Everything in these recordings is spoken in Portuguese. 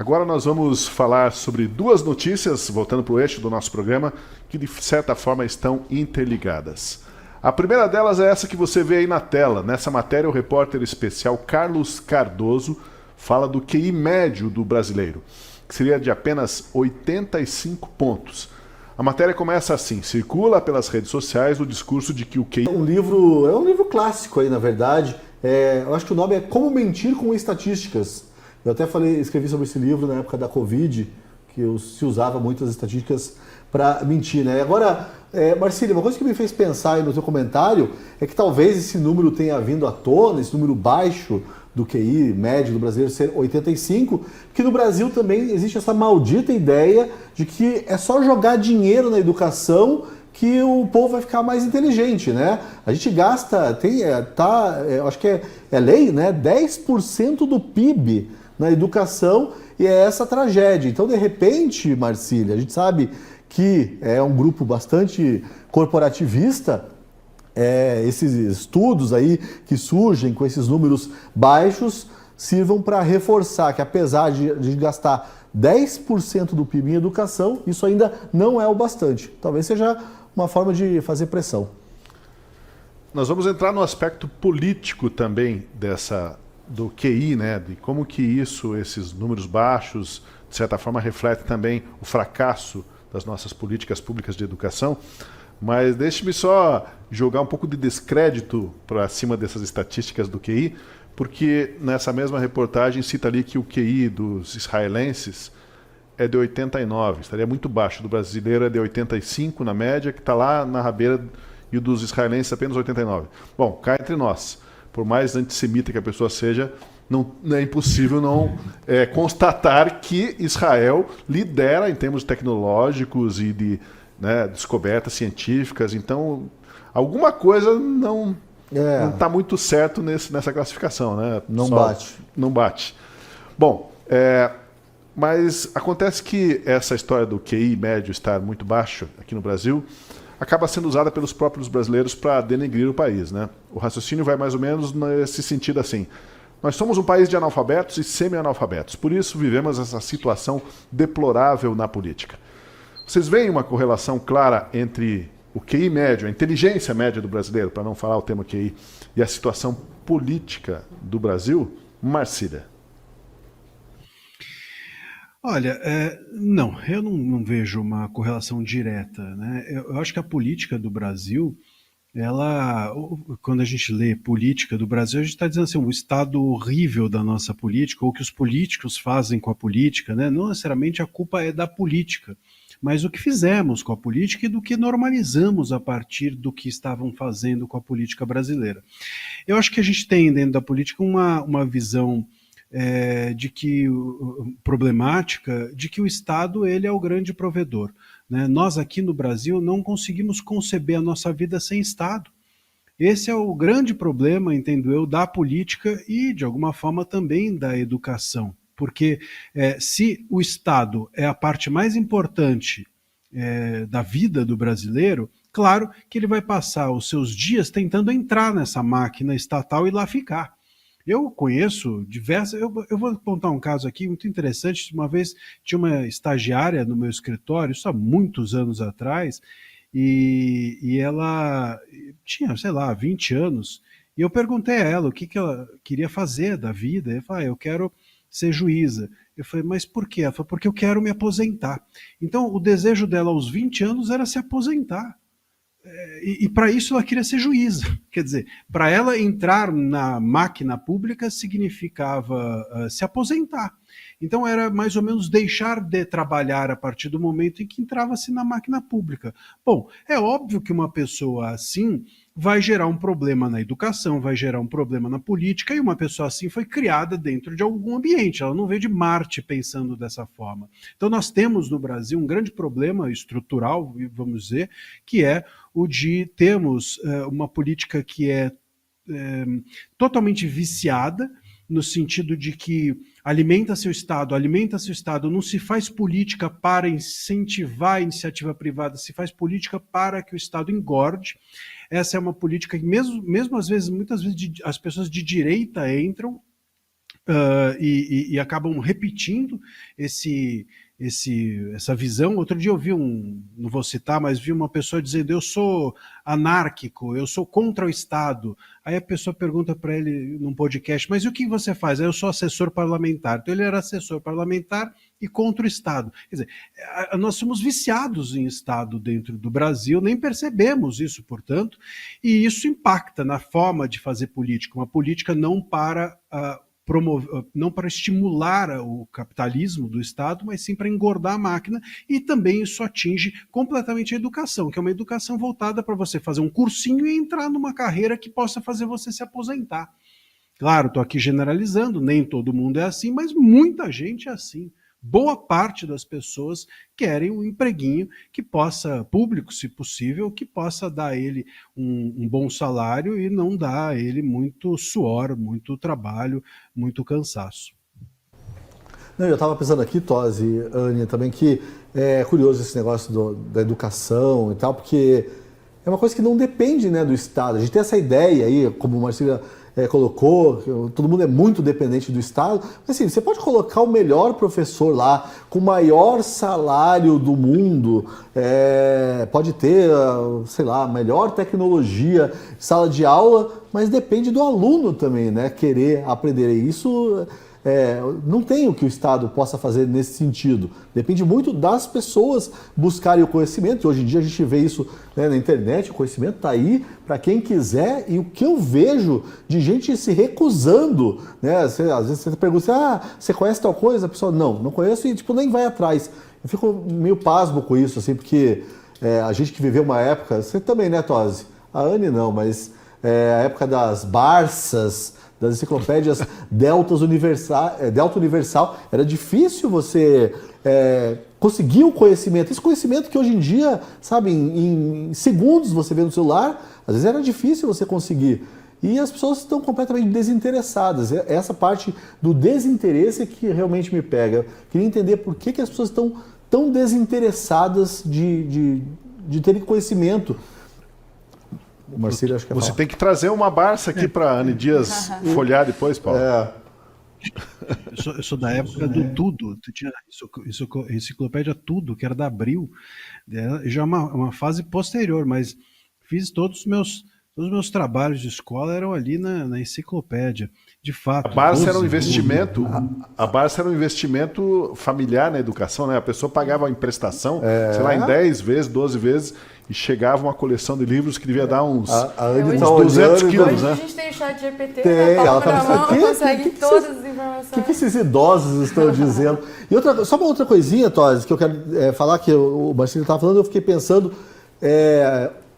Agora nós vamos falar sobre duas notícias, voltando para o eixo do nosso programa, que de certa forma estão interligadas. A primeira delas é essa que você vê aí na tela. Nessa matéria, o repórter especial Carlos Cardoso fala do QI médio do brasileiro, que seria de apenas 85 pontos. A matéria começa assim: circula pelas redes sociais o discurso de que o QI... É um livro clássico aí, na verdade. Eu acho que o nome é Como Mentir com Estatísticas. Eu até escrevi sobre esse livro na época da Covid, que se usava muitas estatísticas para mentir, né? Agora, Marcílio, uma coisa que me fez pensar aí no seu comentário é que talvez esse número tenha vindo à tona, esse número baixo do QI médio do brasileiro ser 85, que no Brasil também existe essa maldita ideia de que é só jogar dinheiro na educação que o povo vai ficar mais inteligente, né? A gente gasta, eu acho que é lei, né? 10% do PIB na educação, e é essa tragédia. Então, de repente, Marcília, a gente sabe que é um grupo bastante corporativista, esses estudos aí que surgem com esses números baixos sirvam para reforçar que, apesar de gastar 10% do PIB em educação, isso ainda não é o bastante. Talvez seja uma forma de fazer pressão. Nós vamos entrar no aspecto político também do QI, né? De como que esses números baixos, de certa forma, refletem também o fracasso das nossas políticas públicas de educação. Mas deixe-me só jogar um pouco de descrédito para cima dessas estatísticas do QI, porque nessa mesma reportagem cita ali que o QI dos israelenses é de 89, estaria muito baixo. Do brasileiro é de 85 na média, que está lá na rabeira, e o dos israelenses apenas 89. Bom, cá entre nós, por mais antissemita que a pessoa seja, não é impossível não constatar que Israel lidera em termos tecnológicos e de descobertas científicas. Então, alguma coisa não está muito certo nessa classificação, né? Não bate. Bom, mas acontece que essa história do QI médio estar muito baixo aqui no Brasil acaba sendo usada pelos próprios brasileiros para denegrir o país, né? O raciocínio vai mais ou menos nesse sentido assim: nós somos um país de analfabetos e semi-analfabetos, por isso vivemos essa situação deplorável na política. Vocês veem uma correlação clara entre o QI médio, a inteligência média do brasileiro, para não falar o termo QI, e a situação política do Brasil? Marcília. Olha, não, eu não vejo uma correlação direta, né? Eu acho que a política do Brasil, quando a gente lê política do Brasil, a gente está dizendo assim, o estado horrível da nossa política, ou o que os políticos fazem com a política, né? Não necessariamente a culpa é da política, mas o que fizemos com a política e do que normalizamos a partir do que estavam fazendo com a política brasileira. Eu acho que a gente tem dentro da política uma visão problemática de que o Estado ele é o grande provedor, né? Nós aqui no Brasil não conseguimos conceber a nossa vida sem Estado. Esse é o grande problema, entendo eu, da política e, de alguma forma, também da educação. Porque se o Estado é a parte mais importante da vida do brasileiro, claro que ele vai passar os seus dias tentando entrar nessa máquina estatal e lá ficar. Eu conheço diversas... Eu vou contar um caso aqui muito interessante. Uma vez tinha uma estagiária no meu escritório, isso há muitos anos atrás, e ela tinha, sei lá, 20 anos, e eu perguntei a ela o que ela queria fazer da vida. Ela falou, eu quero ser juíza. Eu falei, mas por quê? Ela falou, porque eu quero me aposentar. Então, o desejo dela aos 20 anos era se aposentar. E para isso ela queria ser juíza. Quer dizer, para ela entrar na máquina pública significava se aposentar. Então era mais ou menos deixar de trabalhar a partir do momento em que entrava-se na máquina pública. Bom, é óbvio que uma pessoa assim vai gerar um problema na educação, vai gerar um problema na política, e uma pessoa assim foi criada dentro de algum ambiente, ela não veio de Marte pensando dessa forma. Então nós temos no Brasil um grande problema estrutural, vamos dizer, que é o de termos uma política que é totalmente viciada, no sentido de que alimenta seu Estado, não se faz política para incentivar a iniciativa privada, se faz política para que o Estado engorde. Essa é uma política que mesmo às vezes, muitas vezes as pessoas de direita entram e acabam repetindo essa visão. Outro dia eu vi não vou citar, mas vi uma pessoa dizendo: eu sou anárquico, eu sou contra o Estado. Aí a pessoa pergunta para ele num podcast: mas e o que você faz? Aí eu sou assessor parlamentar. Então ele era assessor parlamentar e contra o Estado. Quer dizer, nós somos viciados em Estado dentro do Brasil, nem percebemos isso, portanto, e isso impacta na forma de fazer política. Uma política não para não para estimular o capitalismo do Estado, mas sim para engordar a máquina, e também isso atinge completamente a educação, que é uma educação voltada para você fazer um cursinho e entrar numa carreira que possa fazer você se aposentar. Claro, estou aqui generalizando, nem todo mundo é assim, mas muita gente é assim. Boa parte das pessoas querem um empreguinho que possa, público se possível, que possa dar a ele um bom salário e não dar a ele muito suor, muito trabalho, muito cansaço. Não, eu estava pensando aqui, Tosi e Anny, também, que é curioso esse negócio da educação e tal, porque é uma coisa que não depende, né, do Estado. A gente tem essa ideia aí, como o Marcílio colocou, que todo mundo é muito dependente do Estado, mas assim, você pode colocar o melhor professor lá, com o maior salário do mundo, pode ter, sei lá, melhor tecnologia, sala de aula, mas depende do aluno também, né, querer aprender isso. Não tem o que o Estado possa fazer nesse sentido. Depende muito das pessoas buscarem o conhecimento. Hoje em dia a gente vê isso, né, na internet, o conhecimento está aí para quem quiser. E o que eu vejo de gente se recusando, né? Às vezes você pergunta: você conhece tal coisa? A pessoa: não conheço, e nem vai atrás. Eu fico meio pasmo com isso, assim, porque a gente que viveu uma época, você também, né, Tosi? A Anny não, mas a época das Barças, das enciclopédias Delta Universal, era difícil você conseguir o conhecimento. Esse conhecimento que hoje em dia, sabe, em segundos você vê no celular, às vezes era difícil você conseguir. E as pessoas estão completamente desinteressadas. Essa parte do desinteresse é que realmente me pega. Eu queria entender por que as pessoas estão tão desinteressadas de terem conhecimento. O Marcílio, acho que você tem que trazer uma Barça aqui para a Anny Dias folhear depois, Paulo. Eu sou da época do Tudo. Tinha enciclopédia Tudo, que era da Abril. Já uma fase posterior, mas fiz todos os meus trabalhos de escola eram ali na enciclopédia. De fato. A Barça era um investimento. A Barça era um investimento familiar na educação, né? A pessoa pagava a emprestação, sei lá, em 10 vezes, 12 vezes, e chegava uma coleção de livros que devia dar uns 200 quilos, né? Hoje a gente tem o chat GPT, né? Ela consegue todas as informações. O que esses idosos estão dizendo? E só uma outra coisinha, Tosi, que eu quero falar, que o Marcílio estava falando, eu fiquei pensando.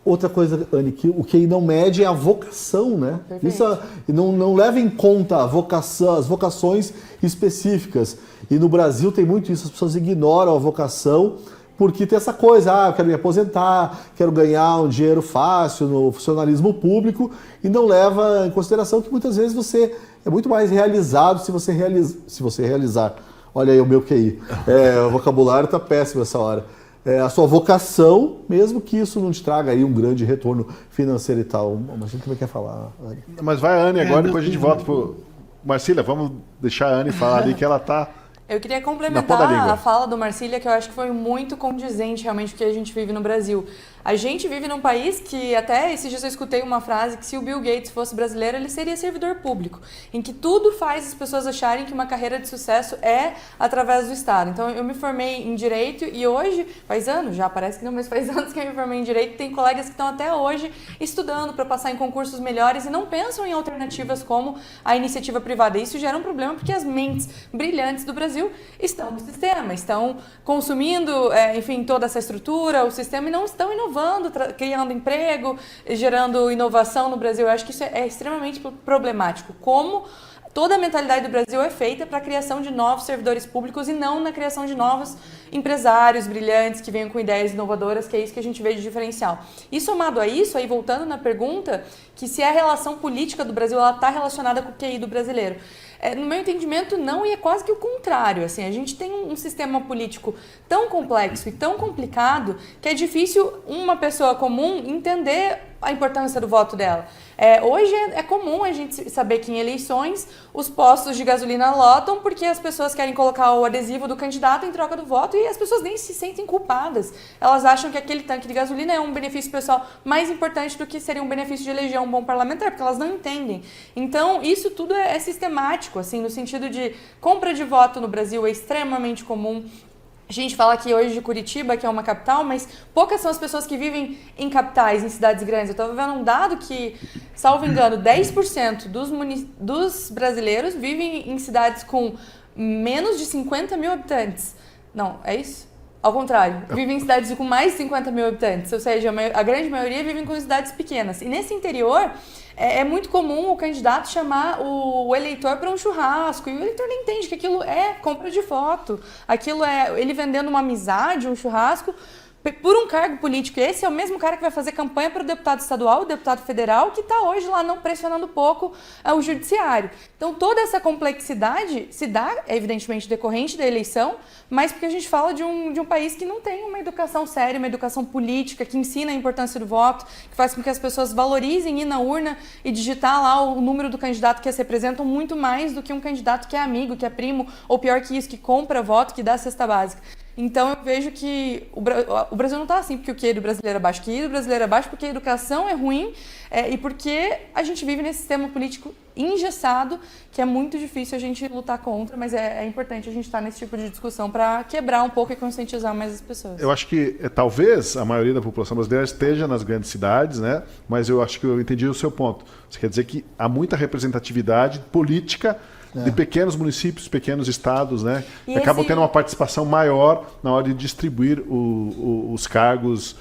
Outra coisa, Anny, que o QI não mede é a vocação, né? Perfeito. Isso não leva em conta as vocações específicas. E no Brasil tem muito isso, as pessoas ignoram a vocação porque tem essa coisa: eu quero me aposentar, quero ganhar um dinheiro fácil no funcionalismo público, e não leva em consideração que muitas vezes você é muito mais realizado se você realizar. Olha aí o meu QI. O vocabulário está péssimo essa hora. A sua vocação, mesmo que isso não te traga aí um grande retorno financeiro e tal. Mas a gente também quer falar, Anny. Mas vai a Anny agora, depois a gente volta pro... Marcília, vamos deixar a Anny falar ali, que ela está... Eu queria complementar a fala do Marcília, que eu acho que foi muito condizente realmente com o que a gente vive no Brasil. A gente vive num país que, até esses dias eu escutei uma frase, que se o Bill Gates fosse brasileiro, ele seria servidor público, em que tudo faz as pessoas acharem que uma carreira de sucesso é através do Estado. Então eu me formei em Direito e hoje, faz anos já, parece que não, mas faz anos que eu me formei em Direito, tem colegas que estão até hoje estudando para passar em concursos melhores e não pensam em alternativas como a iniciativa privada. Isso gera um problema porque as mentes brilhantes do Brasil estão no sistema, estão consumindo, enfim, toda essa estrutura, o sistema, e não estão inovando, criando emprego, gerando inovação no Brasil. Eu acho que isso é extremamente problemático. Como toda a mentalidade do Brasil é feita para a criação de novos servidores públicos e não na criação de novos empresários brilhantes que venham com ideias inovadoras, que é isso que a gente vê de diferencial. E somado a isso, aí voltando na pergunta, que se a relação política do Brasil está relacionada com o QI do brasileiro. No meu entendimento, não, e é quase que o contrário. Assim, a gente tem um sistema político tão complexo e tão complicado que é difícil uma pessoa comum entender a importância do voto dela. Hoje é comum a gente saber que em eleições os postos de gasolina lotam porque as pessoas querem colocar o adesivo do candidato em troca do voto e as pessoas nem se sentem culpadas. Elas acham que aquele tanque de gasolina é um benefício pessoal mais importante do que seria um benefício de eleger um bom parlamentar, porque elas não entendem. Então, isso tudo é sistemático, assim, no sentido de compra de voto no Brasil é extremamente comum. A gente fala aqui hoje de Curitiba, que é uma capital, mas poucas são as pessoas que vivem em capitais, em cidades grandes. Eu estava vendo um dado que, salvo engano, 10% dos brasileiros vivem em cidades com menos de 50 mil habitantes. Não, é isso? Ao contrário, vivem em cidades com mais de 50 mil habitantes, ou seja, a grande maioria vivem com cidades pequenas. E nesse interior, é muito comum o candidato chamar o eleitor para um churrasco, e o eleitor nem entende que aquilo é compra de voto, aquilo é ele vendendo uma amizade, um churrasco, por um cargo político. Esse é o mesmo cara que vai fazer campanha para o deputado estadual, o deputado federal, que está hoje lá não pressionando pouco o judiciário. Então, toda essa complexidade se dá, evidentemente, decorrente da eleição, mas porque a gente fala de um país que não tem uma educação séria, uma educação política, que ensina a importância do voto, que faz com que as pessoas valorizem ir na urna e digitar lá o número do candidato que as representam muito mais do que um candidato que é amigo, que é primo, ou pior que isso, que compra voto, que dá a cesta básica. Então eu vejo que o Brasil não está assim porque o QI do brasileiro é baixo, o QI do brasileiro é baixo porque a educação é ruim e porque a gente vive nesse sistema político engessado que é muito difícil a gente lutar contra, mas é importante a gente estar nesse tipo de discussão para quebrar um pouco e conscientizar mais as pessoas. Eu acho que talvez a maioria da população brasileira esteja nas grandes cidades, né? Mas eu acho que eu entendi o seu ponto. Você quer dizer que há muita representatividade política de pequenos municípios, pequenos estados, né? Que acabam tendo uma participação maior na hora de distribuir os cargos,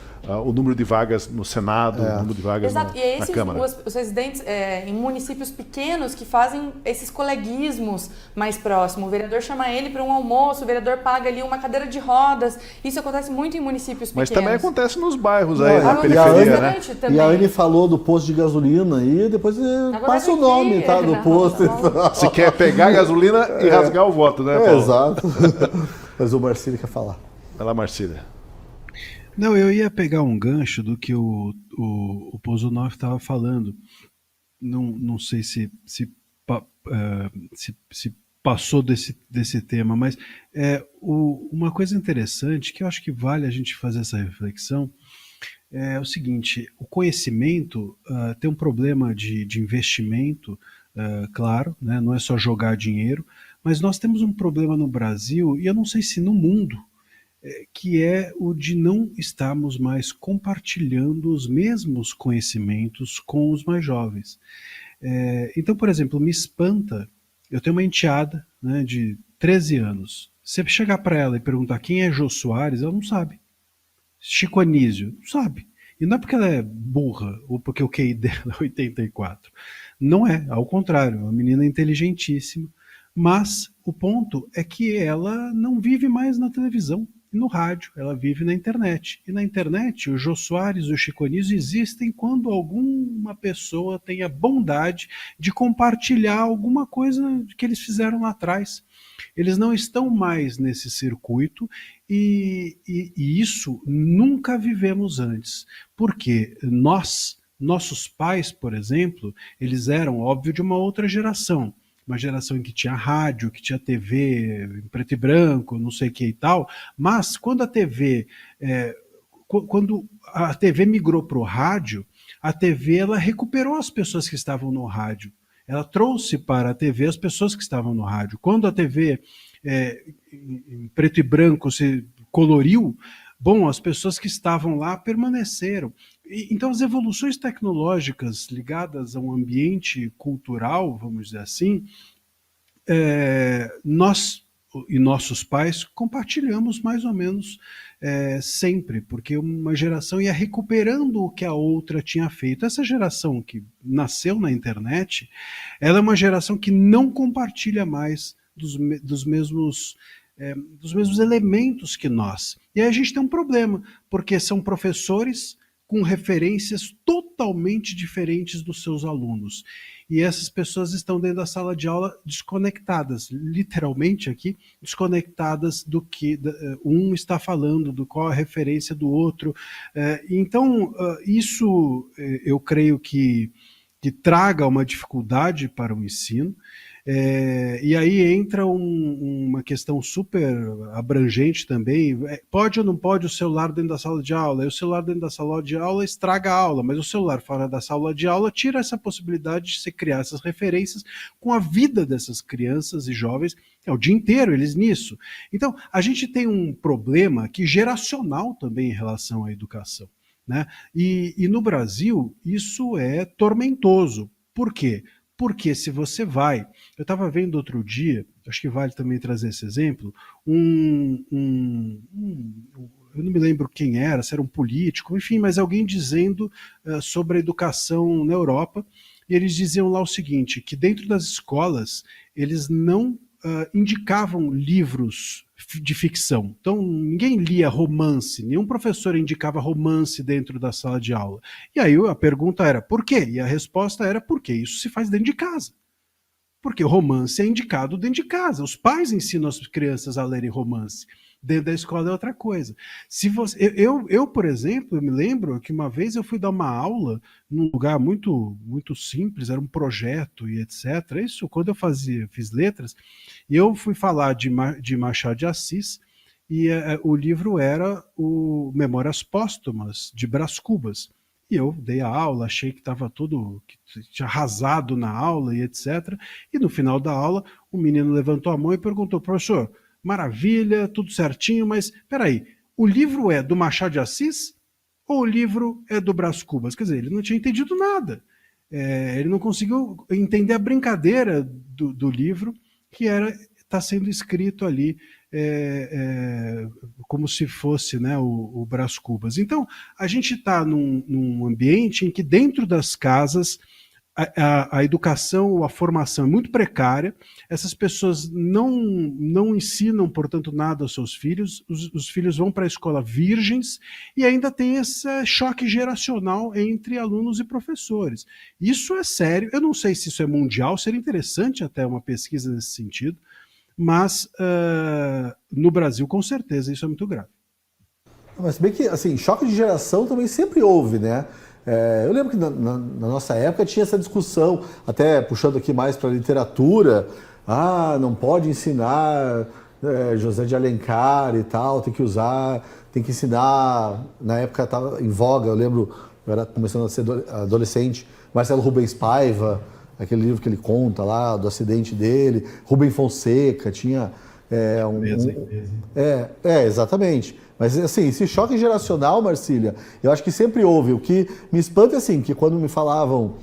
o número de vagas no Senado, o número de vagas na Câmara. Os residentes em municípios pequenos que fazem esses coleguismos mais próximos. O vereador chama ele para um almoço, o vereador paga ali uma cadeira de rodas. Isso acontece muito em municípios pequenos. Mas também acontece nos bairros aí, na periferia, né? E a Anne falou do posto de gasolina e depois passa o nome, tá? Do posto. Se quer pegar gasolina e rasgar o voto, né, Paulo? Exato. Mas o Marcílio quer falar. Vai lá, Marcília. Não, eu ia pegar um gancho do que o Pozunov estava falando. Não sei se passou desse tema, mas uma coisa interessante que eu acho que vale a gente fazer essa reflexão é o seguinte: o conhecimento tem um problema de investimento, claro, né, não é só jogar dinheiro, mas nós temos um problema no Brasil, e eu não sei se no mundo, que é o de não estarmos mais compartilhando os mesmos conhecimentos com os mais jovens. Então, por exemplo, me espanta, eu tenho uma enteada, né, de 13 anos, se você chegar para ela e perguntar quem é Jô Soares, ela não sabe. Chico Anísio, não sabe. E não é porque ela é burra, ou porque o QI dela é 84. Não é, ao contrário, é uma menina inteligentíssima, mas o ponto é que ela não vive mais na televisão e no rádio, ela vive na internet. E na internet, o Jô Soares e o Chico Anísio existem quando alguma pessoa tem a bondade de compartilhar alguma coisa que eles fizeram lá atrás. Eles não estão mais nesse circuito e isso nunca vivemos antes. Porque nossos pais, por exemplo, eles eram, óbvio, de uma outra geração. Uma geração em que tinha rádio, que tinha TV em preto e branco, não sei o que e tal, mas quando a TV migrou para o rádio, a TV ela recuperou as pessoas que estavam no rádio, ela trouxe para a TV as pessoas que estavam no rádio. Quando a TV em preto e branco se coloriu, bom, as pessoas que estavam lá permaneceram. Então, as evoluções tecnológicas ligadas a um ambiente cultural, vamos dizer assim, nós e nossos pais compartilhamos mais ou menos sempre, porque uma geração ia recuperando o que a outra tinha feito. Essa geração que nasceu na internet, ela é uma geração que não compartilha mais dos mesmos elementos que nós. E aí a gente tem um problema, porque são professores com referências totalmente diferentes dos seus alunos. E essas pessoas estão dentro da sala de aula desconectadas, literalmente aqui, desconectadas do que um está falando, do qual a referência do outro. Então, isso eu creio que traga uma dificuldade para o ensino. E aí entra uma questão super abrangente também. Pode ou não pode o celular dentro da sala de aula? E o celular dentro da sala de aula estraga a aula, mas o celular fora da sala de aula tira essa possibilidade de se criar essas referências com a vida dessas crianças e jovens, o dia inteiro eles nisso. Então, a gente tem um problema aqui geracional também em relação à educação, né? E no Brasil isso é tormentoso. Por quê? Porque se você vai... Eu estava vendo outro dia, acho que vale também trazer esse exemplo, eu não me lembro quem era, se era um político, enfim, mas alguém dizendo sobre a educação na Europa, e eles diziam lá o seguinte, que dentro das escolas eles não indicavam livros de ficção. Então, ninguém lia romance, nenhum professor indicava romance dentro da sala de aula. E aí a pergunta era, por quê? E a resposta era, porque isso se faz dentro de casa. Porque o romance é indicado dentro de casa. Os pais ensinam as crianças a lerem romance. Dentro da escola é outra coisa. Se você, eu, por exemplo, eu me lembro que uma vez eu fui dar uma aula num lugar muito, muito simples, era um projeto e etc. Isso quando eu fiz letras, e eu fui falar de Machado de Assis, e o livro era o Memórias Póstumas, de Brás Cubas. E eu dei a aula, achei que estava tudo, que tinha arrasado na aula e etc. E no final da aula, o menino levantou a mão e perguntou, professor, maravilha, tudo certinho, mas peraí, o livro é do Machado de Assis ou o livro é do Brás Cubas? Quer dizer, ele não tinha entendido nada. Ele não conseguiu entender a brincadeira do livro que está sendo escrito ali como se fosse, né, o Brás Cubas. Então, a gente está num ambiente em que dentro das casas a educação, a formação é muito precária, essas pessoas não ensinam, portanto, nada aos seus filhos, os filhos vão para a escola virgens e ainda tem esse choque geracional entre alunos e professores. Isso é sério, eu não sei se isso é mundial, seria interessante até uma pesquisa nesse sentido, mas no Brasil, com certeza, isso é muito grave. Mas bem que, assim, choque de geração também sempre houve, né? Eu lembro que na nossa época tinha essa discussão, até puxando aqui mais para a literatura, não pode ensinar José de Alencar e tal, tem que ensinar, na época estava em voga, eu lembro, eu era começando a ser adolescente, Marcelo Rubens Paiva, aquele livro que ele conta lá, do acidente dele, Rubem Fonseca, tinha exatamente. Mas assim, esse choque geracional, Marcília, eu acho que sempre houve. O que me espanta é assim, que quando me falavam,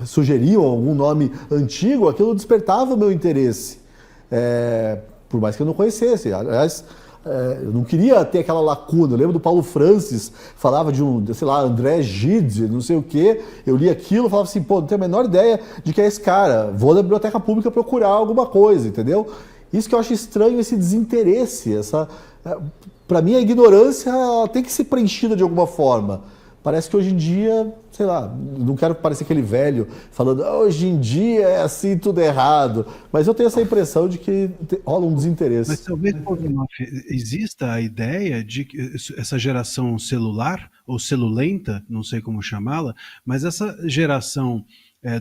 sugeriam algum nome antigo, aquilo despertava o meu interesse. Por mais que eu não conhecesse. Aliás, eu não queria ter aquela lacuna. Eu lembro do Paulo Francis, falava de André Gide, não sei o quê. Eu li aquilo e falava assim, pô, não tenho a menor ideia de que é esse cara. Vou na biblioteca pública procurar alguma coisa, entendeu? Isso que eu acho estranho, esse desinteresse. Para mim, a ignorância tem que ser preenchida de alguma forma. Parece que hoje em dia, sei lá, não quero parecer aquele velho falando hoje em dia é assim, tudo errado. Mas eu tenho essa impressão de que rola um desinteresse. Mas talvez exista a ideia de que essa geração celular, ou celulenta, não sei como chamá-la, mas essa geração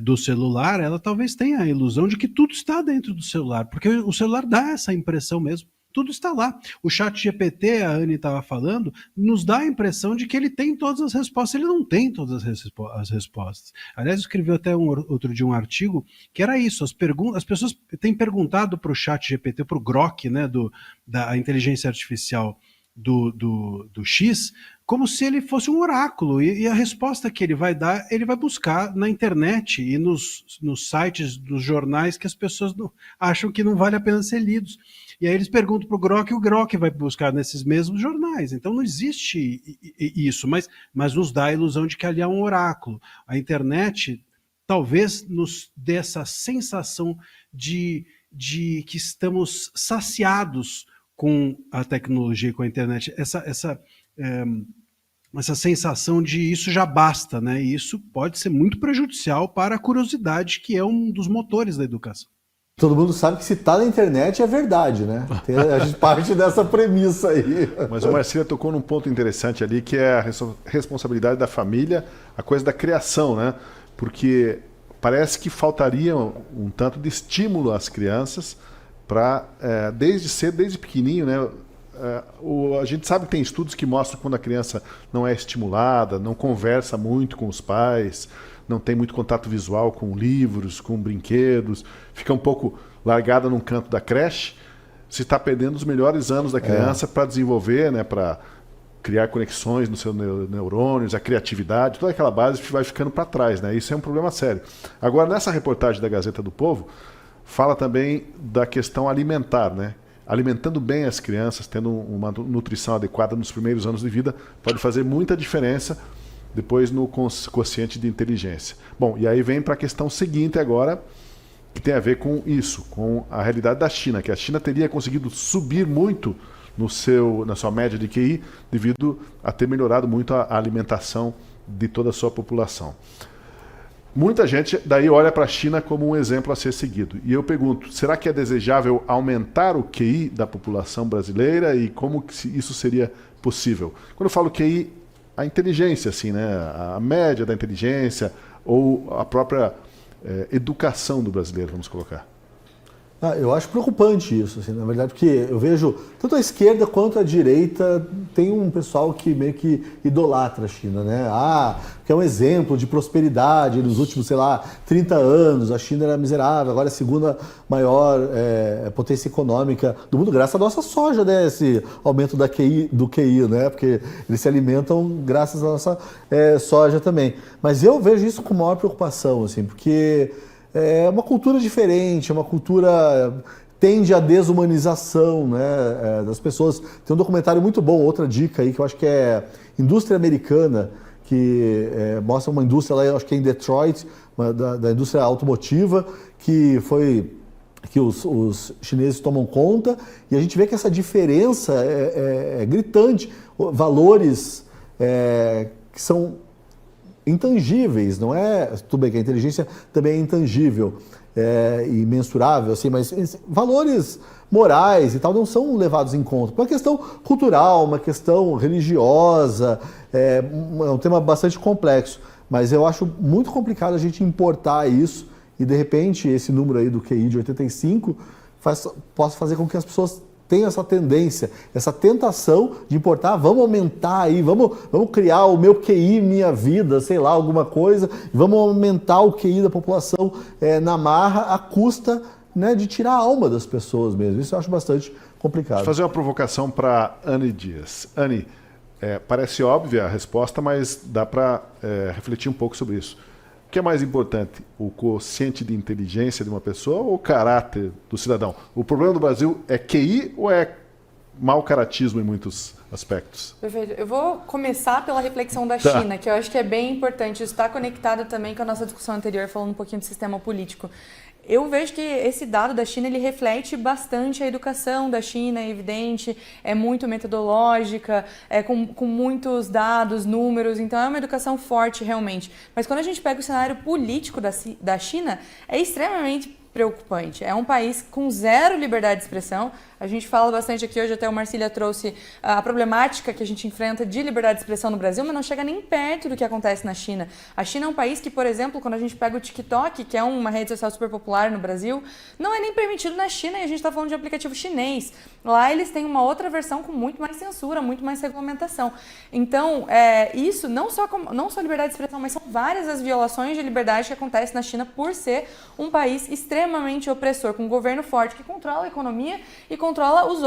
do celular, ela talvez tenha a ilusão de que tudo está dentro do celular, porque o celular dá essa impressão mesmo. Tudo está lá. O chat GPT, a Anne estava falando, nos dá a impressão de que ele tem todas as respostas. Ele não tem todas as respostas. Aliás, eu escrevi até outro dia um artigo que era isso. As pessoas têm perguntado para o chat GPT, para o Grok, né, da inteligência artificial do X, como se ele fosse um oráculo. E a resposta que ele vai dar, ele vai buscar na internet e nos sites dos jornais que as pessoas acham que não vale a pena ser lidos. E aí eles perguntam para o Grok e o Grok vai buscar nesses mesmos jornais. Então não existe isso, mas nos dá a ilusão de que ali há um oráculo. A internet talvez nos dê essa sensação de que estamos saciados com a tecnologia e com a internet. essa sensação de isso já basta, né? E isso pode ser muito prejudicial para a curiosidade, que é um dos motores da educação. Todo mundo sabe que se está na internet é verdade, né? A gente parte dessa premissa aí. Mas o Marcília tocou num ponto interessante ali, que é a responsabilidade da família, a coisa da criação, né? Porque parece que faltaria um tanto de estímulo às crianças para, desde pequenininho, né? A gente sabe que tem estudos que mostram quando a criança não é estimulada, não conversa muito com os pais, não tem muito contato visual com livros, com brinquedos, fica um pouco largada num canto da creche, se está perdendo os melhores anos da criança para desenvolver, né, para criar conexões nos seus neurônios, a criatividade, toda aquela base vai ficando para trás, né? Isso é um problema sério. Agora, nessa reportagem da Gazeta do Povo, fala também da questão alimentar, né? Alimentando bem as crianças, tendo uma nutrição adequada nos primeiros anos de vida, pode fazer muita diferença depois no quociente de inteligência. Bom, e aí vem para a questão seguinte agora, que tem a ver com isso, com a realidade da China, que a China teria conseguido subir muito na sua média de QI, devido a ter melhorado muito a alimentação de toda a sua população. Muita gente daí olha para a China como um exemplo a ser seguido. E eu pergunto, será que é desejável aumentar o QI da população brasileira e como que isso seria possível? Quando eu falo QI, a inteligência, assim, né? A média da inteligência ou a própria educação do brasileiro, vamos colocar. Eu acho preocupante isso, assim, na verdade, porque eu vejo tanto a esquerda quanto a direita tem um pessoal que meio que idolatra a China, né? Que é um exemplo de prosperidade nos últimos, 30 anos, a China era miserável, agora é a segunda maior potência econômica do mundo, graças à nossa soja, né? Esse aumento do QI, né? Porque eles se alimentam graças à nossa soja também. Mas eu vejo isso com maior preocupação, assim, porque é uma cultura diferente, é uma cultura tende à desumanização, né, das pessoas. Tem um documentário muito bom, outra dica aí, que eu acho que é Indústria Americana, que mostra uma indústria lá, eu acho que é em Detroit, da indústria automotiva, que os chineses tomam conta, e a gente vê que essa diferença é gritante. Valores que são intangíveis, não é? Tudo bem que a inteligência também é intangível e mensurável, assim, mas valores morais e tal não são levados em conta. Uma questão cultural, uma questão religiosa, é um tema bastante complexo, mas eu acho muito complicado a gente importar isso e, de repente, esse número aí do QI de 85 possa fazer com que as pessoas tem essa tendência, essa tentação de importar, vamos aumentar aí, vamos criar o meu QI, minha vida, alguma coisa, vamos aumentar o QI da população na marra, à custa, né, de tirar a alma das pessoas mesmo. Isso eu acho bastante complicado. Vou fazer uma provocação para Anne Dias. Anne, parece óbvia a resposta, mas dá para refletir um pouco sobre isso. O que é mais importante, o quociente de inteligência de uma pessoa ou o caráter do cidadão? O problema do Brasil é QI ou é mau caratismo em muitos aspectos? Perfeito. Eu vou começar pela reflexão da China, que eu acho que é bem importante. Isso está conectado também com a nossa discussão anterior, falando um pouquinho do sistema político. Eu vejo que esse dado da China, ele reflete bastante a educação da China, é evidente, é muito metodológica, com muitos dados, números, então é uma educação forte realmente. Mas quando a gente pega o cenário político da China, é extremamente preocupante. É um país com zero liberdade de expressão. A gente fala bastante aqui, hoje até o Marcília trouxe a problemática que a gente enfrenta de liberdade de expressão no Brasil, mas não chega nem perto do que acontece na China. A China é um país que, por exemplo, quando a gente pega o TikTok, que é uma rede social super popular no Brasil, não é nem permitido na China, e a gente está falando de um aplicativo chinês. Lá eles têm uma outra versão com muito mais censura, muito mais regulamentação. Então, isso não só liberdade de expressão, mas são várias as violações de liberdade que acontecem na China por ser um país extremamente opressor, com um governo forte que controla a economia e controla as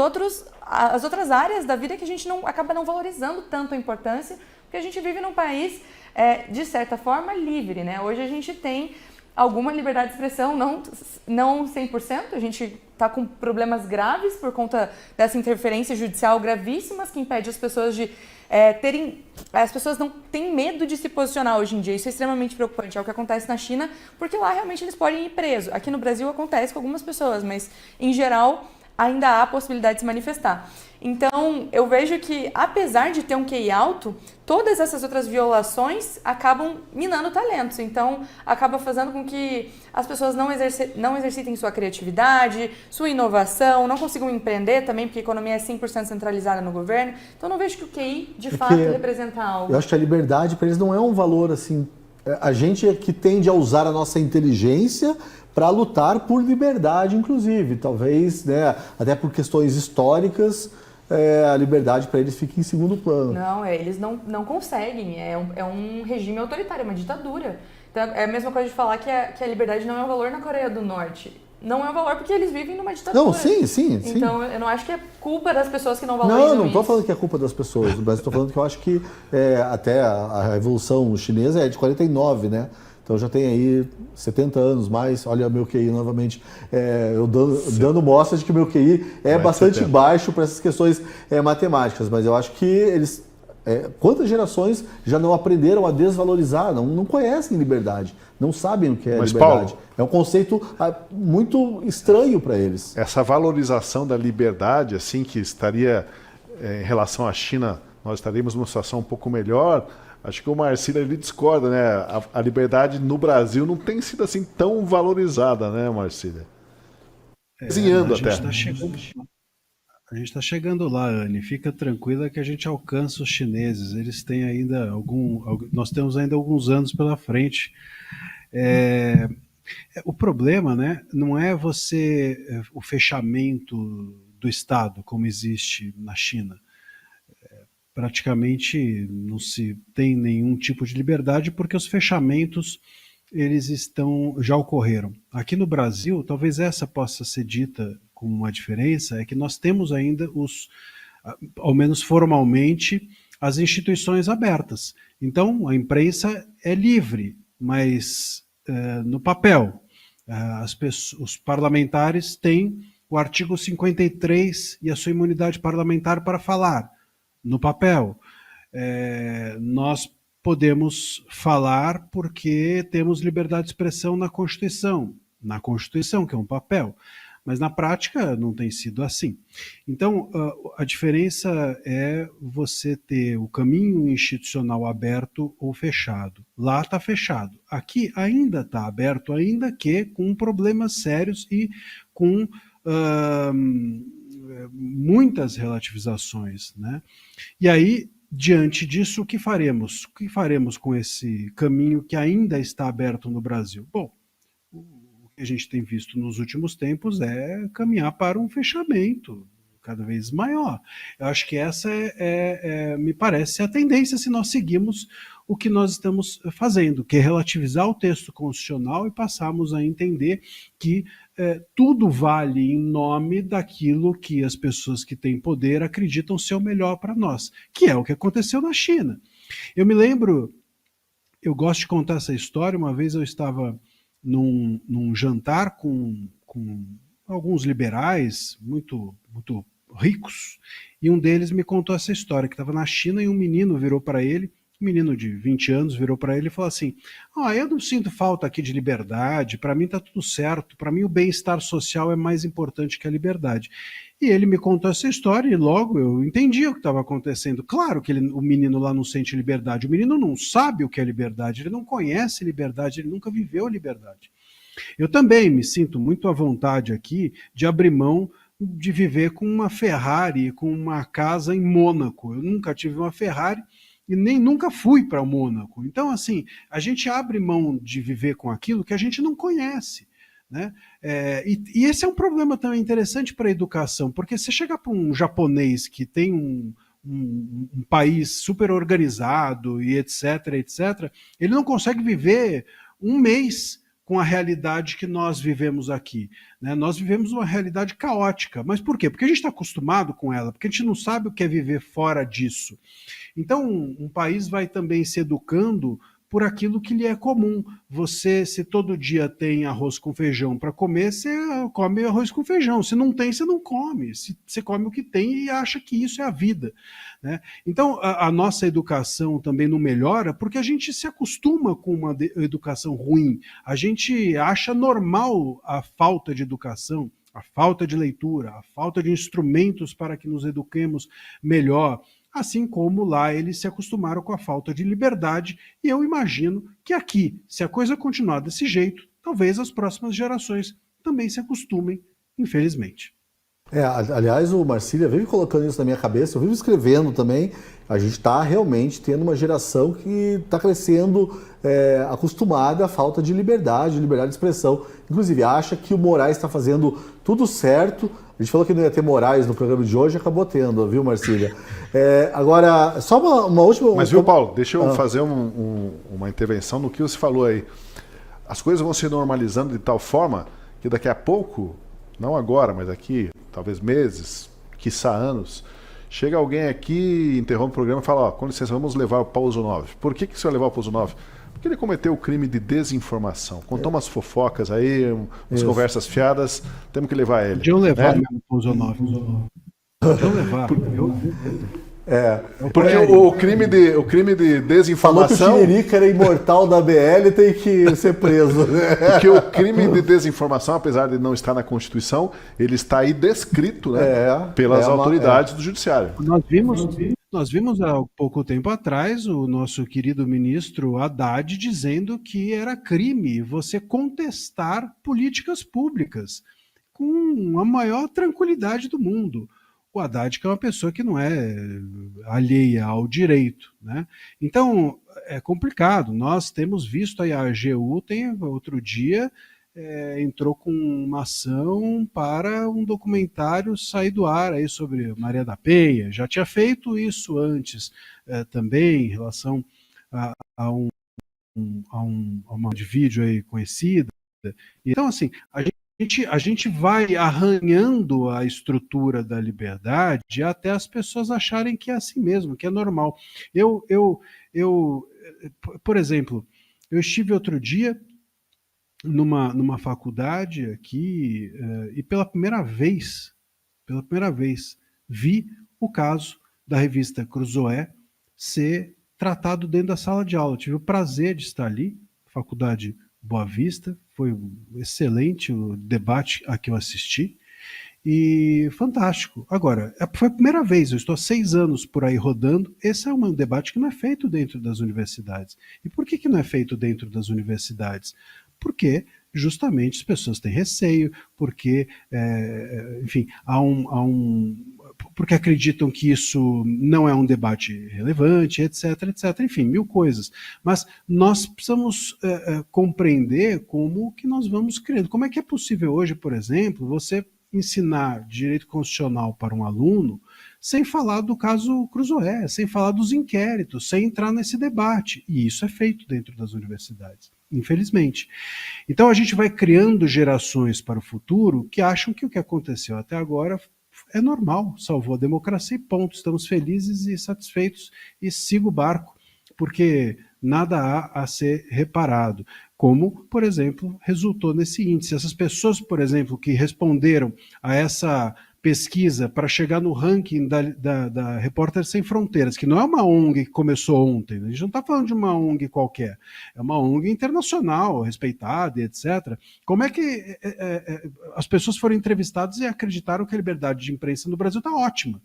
outras áreas da vida que a gente acaba não valorizando tanto a importância, porque a gente vive num país, de certa forma, livre, né? Hoje a gente tem alguma liberdade de expressão, não 100%, a gente está com problemas graves por conta dessa interferência judicial gravíssimas que impede as pessoas de as pessoas não têm medo de se posicionar hoje em dia. Isso é extremamente preocupante. É o que acontece na China, porque lá realmente eles podem ir presos. Aqui no Brasil acontece com algumas pessoas, mas em geral ainda há a possibilidade de se manifestar. Então, eu vejo que, apesar de ter um QI alto, todas essas outras violações acabam minando talentos. Então, acaba fazendo com que as pessoas não exercitem sua criatividade, sua inovação, não consigam empreender também, porque a economia é 100% centralizada no governo. Então, eu não vejo que o QI, de fato, representa algo. Eu acho que a liberdade, para eles, não é um valor assim... A gente é que tende a usar a nossa inteligência para lutar por liberdade, inclusive. Talvez, né, até por questões históricas, a liberdade para eles fica em segundo plano. Não, eles não conseguem. É um regime autoritário, é uma ditadura. Então, é a mesma coisa de falar que a liberdade não é um valor na Coreia do Norte. Não é um valor porque eles vivem numa ditadura. Não, sim. Então, eu não acho que é culpa das pessoas que não valorizam Não estou isso. falando que é culpa das pessoas, mas estou falando que eu acho que até a Revolução Chinesa é de 49, né? Então já tem aí 70 anos mais, olha o meu QI novamente, eu dando mostra de que o meu QI é bastante baixo para essas questões matemáticas, mas eu acho que eles, quantas gerações já não aprenderam a desvalorizar, não conhecem liberdade, não sabem o que é liberdade. Paulo, é um conceito muito estranho para eles. Essa valorização da liberdade, assim, que estaria em relação à China, nós estaríamos numa situação um pouco melhor. Acho que o Marcílio ele discorda, né? A liberdade no Brasil não tem sido assim tão valorizada, né, Marcílio? Desenhando até. A gente está chegando lá, Anne. Fica tranquila que a gente alcança os chineses. Eles têm ainda nós temos ainda alguns anos pela frente. O problema, né, não é o fechamento do Estado, como existe na China. Praticamente não se tem nenhum tipo de liberdade porque os fechamentos eles já ocorreram. Aqui no Brasil, talvez essa possa ser dita com uma diferença, é que nós temos ainda ao menos formalmente, as instituições abertas. Então, a imprensa é livre, mas no papel. Os parlamentares têm o artigo 53 e a sua imunidade parlamentar para falar. No papel, nós podemos falar porque temos liberdade de expressão na Constituição, que é um papel, mas na prática não tem sido assim. Então, a diferença é você ter o caminho institucional aberto ou fechado. Lá está fechado. Aqui ainda está aberto, ainda que com problemas sérios e com muitas relativizações, né? E aí, diante disso, o que faremos? O que faremos com esse caminho que ainda está aberto no Brasil? Bom, o que a gente tem visto nos últimos tempos é caminhar para um fechamento cada vez maior. Eu acho que essa me parece a tendência se nós seguimos o que nós estamos fazendo, que é relativizar o texto constitucional e passarmos a entender que tudo vale em nome daquilo que as pessoas que têm poder acreditam ser o melhor para nós, que é o que aconteceu na China. Eu me lembro, eu gosto de contar essa história, uma vez eu estava num jantar com alguns liberais muito ricos, e um deles me contou essa história, que estava na China e um menino virou para ele, um menino de 20 anos virou para ele e falou assim: eu não sinto falta aqui de liberdade, para mim está tudo certo, para mim o bem-estar social é mais importante que a liberdade. E ele me contou essa história e logo eu entendi o que estava acontecendo. Claro que o menino lá não sente liberdade, o menino não sabe o que é liberdade, ele não conhece liberdade, ele nunca viveu a liberdade. Eu também me sinto muito à vontade aqui de abrir mão de viver com uma Ferrari, com uma casa em Mônaco. Eu nunca tive uma Ferrari e nem nunca fui para Mônaco. Então, assim, a gente abre mão de viver com aquilo que a gente não conhece, né? E esse é um problema também interessante para a educação, porque você chega para um japonês que tem um país super organizado e etc, ele não consegue viver um mês com a realidade que nós vivemos aqui, né? Nós vivemos uma realidade caótica. Mas por quê? Porque a gente está acostumado com ela, porque a gente não sabe o que é viver fora disso. Então, um país vai também se educando por aquilo que lhe é comum. Você, se todo dia tem arroz com feijão para comer, você come arroz com feijão. Se não tem, você não come. Você come o que tem e acha que isso é a vida, né? Então, a nossa educação também não melhora porque a gente se acostuma com uma educação ruim. A gente acha normal a falta de educação, a falta de leitura, a falta de instrumentos para que nos eduquemos melhor, assim como lá eles se acostumaram com a falta de liberdade, e eu imagino que aqui, se a coisa continuar desse jeito, talvez as próximas gerações também se acostumem, infelizmente. Aliás, o Marcília vive colocando isso na minha cabeça, eu vivo escrevendo também. A gente está realmente tendo uma geração que está crescendo acostumada à falta de liberdade de expressão. Inclusive, acha que o Moraes está fazendo tudo certo. A gente falou que não ia ter Moraes no programa de hoje, acabou tendo, viu, Marcília? Agora, só uma última... Mas, viu, Paulo, deixa eu fazer uma intervenção no que você falou aí. As coisas vão se normalizando de tal forma que daqui a pouco, não agora, mas daqui talvez meses, quiçá anos, chega alguém aqui, interrompe o programa e fala, ó, com licença, vamos levar o Pausonov. Por que você vai levar o Pausonov? Porque ele cometeu o crime de desinformação. Contou umas fofocas aí, umas conversas fiadas, temos que levar ele. Podiam levar mesmo o Pausonov. Podiam levar. Porque o crime de desinformação... Falou que o Tiririca era imortal da BL, tem que ser preso. Porque o crime de desinformação, apesar de não estar na Constituição, ele está aí descrito, né, pelas autoridades do Judiciário. Nós vimos há pouco tempo atrás o nosso querido ministro Haddad dizendo que era crime você contestar políticas públicas com a maior tranquilidade do mundo. O Haddad, que é uma pessoa que não é alheia ao direito, né? Então, é complicado. Nós temos visto aí, a AGU outro dia entrou com uma ação para um documentário sair do ar aí sobre Maria da Penha. Já tinha feito isso antes também, em relação a uma de vídeo aí conhecida. Então, assim, a gente vai arranhando a estrutura da liberdade até as pessoas acharem que é assim mesmo, que é normal. Por exemplo, eu estive outro dia numa faculdade aqui e pela primeira vez, vi o caso da revista Cruzoé ser tratado dentro da sala de aula. Eu tive o prazer de estar ali, Faculdade Boa Vista, foi excelente o debate a que eu assisti e fantástico. Agora, foi a primeira vez, eu estou há 6 anos por aí rodando, esse é um debate que não é feito dentro das universidades. E por que não é feito dentro das universidades? Porque justamente as pessoas têm receio, porque, enfim, porque acreditam que isso não é um debate relevante, etc, etc, enfim, 1000 coisas. Mas nós precisamos compreender como que nós vamos criando. Como é que é possível hoje, por exemplo, você ensinar direito constitucional para um aluno sem falar do caso Cruzoé, sem falar dos inquéritos, sem entrar nesse debate. E isso é feito dentro das universidades, infelizmente. Então a gente vai criando gerações para o futuro que acham que o que aconteceu até agora é normal, salvou a democracia e ponto. Estamos felizes e satisfeitos e siga o barco, porque nada há a ser reparado. Como, por exemplo, resultou nesse índice. Essas pessoas, por exemplo, que responderam a essa pesquisa para chegar no ranking da Repórteres Sem Fronteiras, que não é uma ONG que começou ontem, a gente não está falando de uma ONG qualquer, é uma ONG internacional, respeitada, etc. Como é que as pessoas foram entrevistadas e acreditaram que a liberdade de imprensa no Brasil está ótima?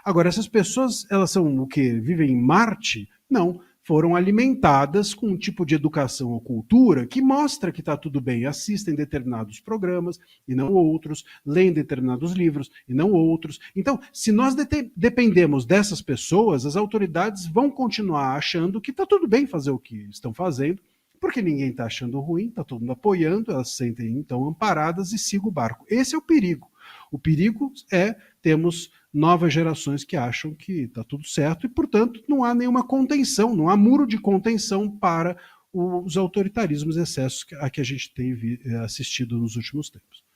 Agora, essas pessoas, elas são o quê? Vivem em Marte? Não. Foram alimentadas com um tipo de educação ou cultura que mostra que está tudo bem, assistem determinados programas e não outros, leem determinados livros e não outros. Então, se nós dependemos dessas pessoas, as autoridades vão continuar achando que está tudo bem fazer o que estão fazendo, porque ninguém está achando ruim, está todo mundo apoiando, elas se sentem então amparadas e sigam o barco. Esse é o perigo. O perigo é termos novas gerações que acham que está tudo certo e, portanto, não há nenhuma contenção, não há muro de contenção para os autoritarismos e excessos a que a gente tem assistido nos últimos tempos.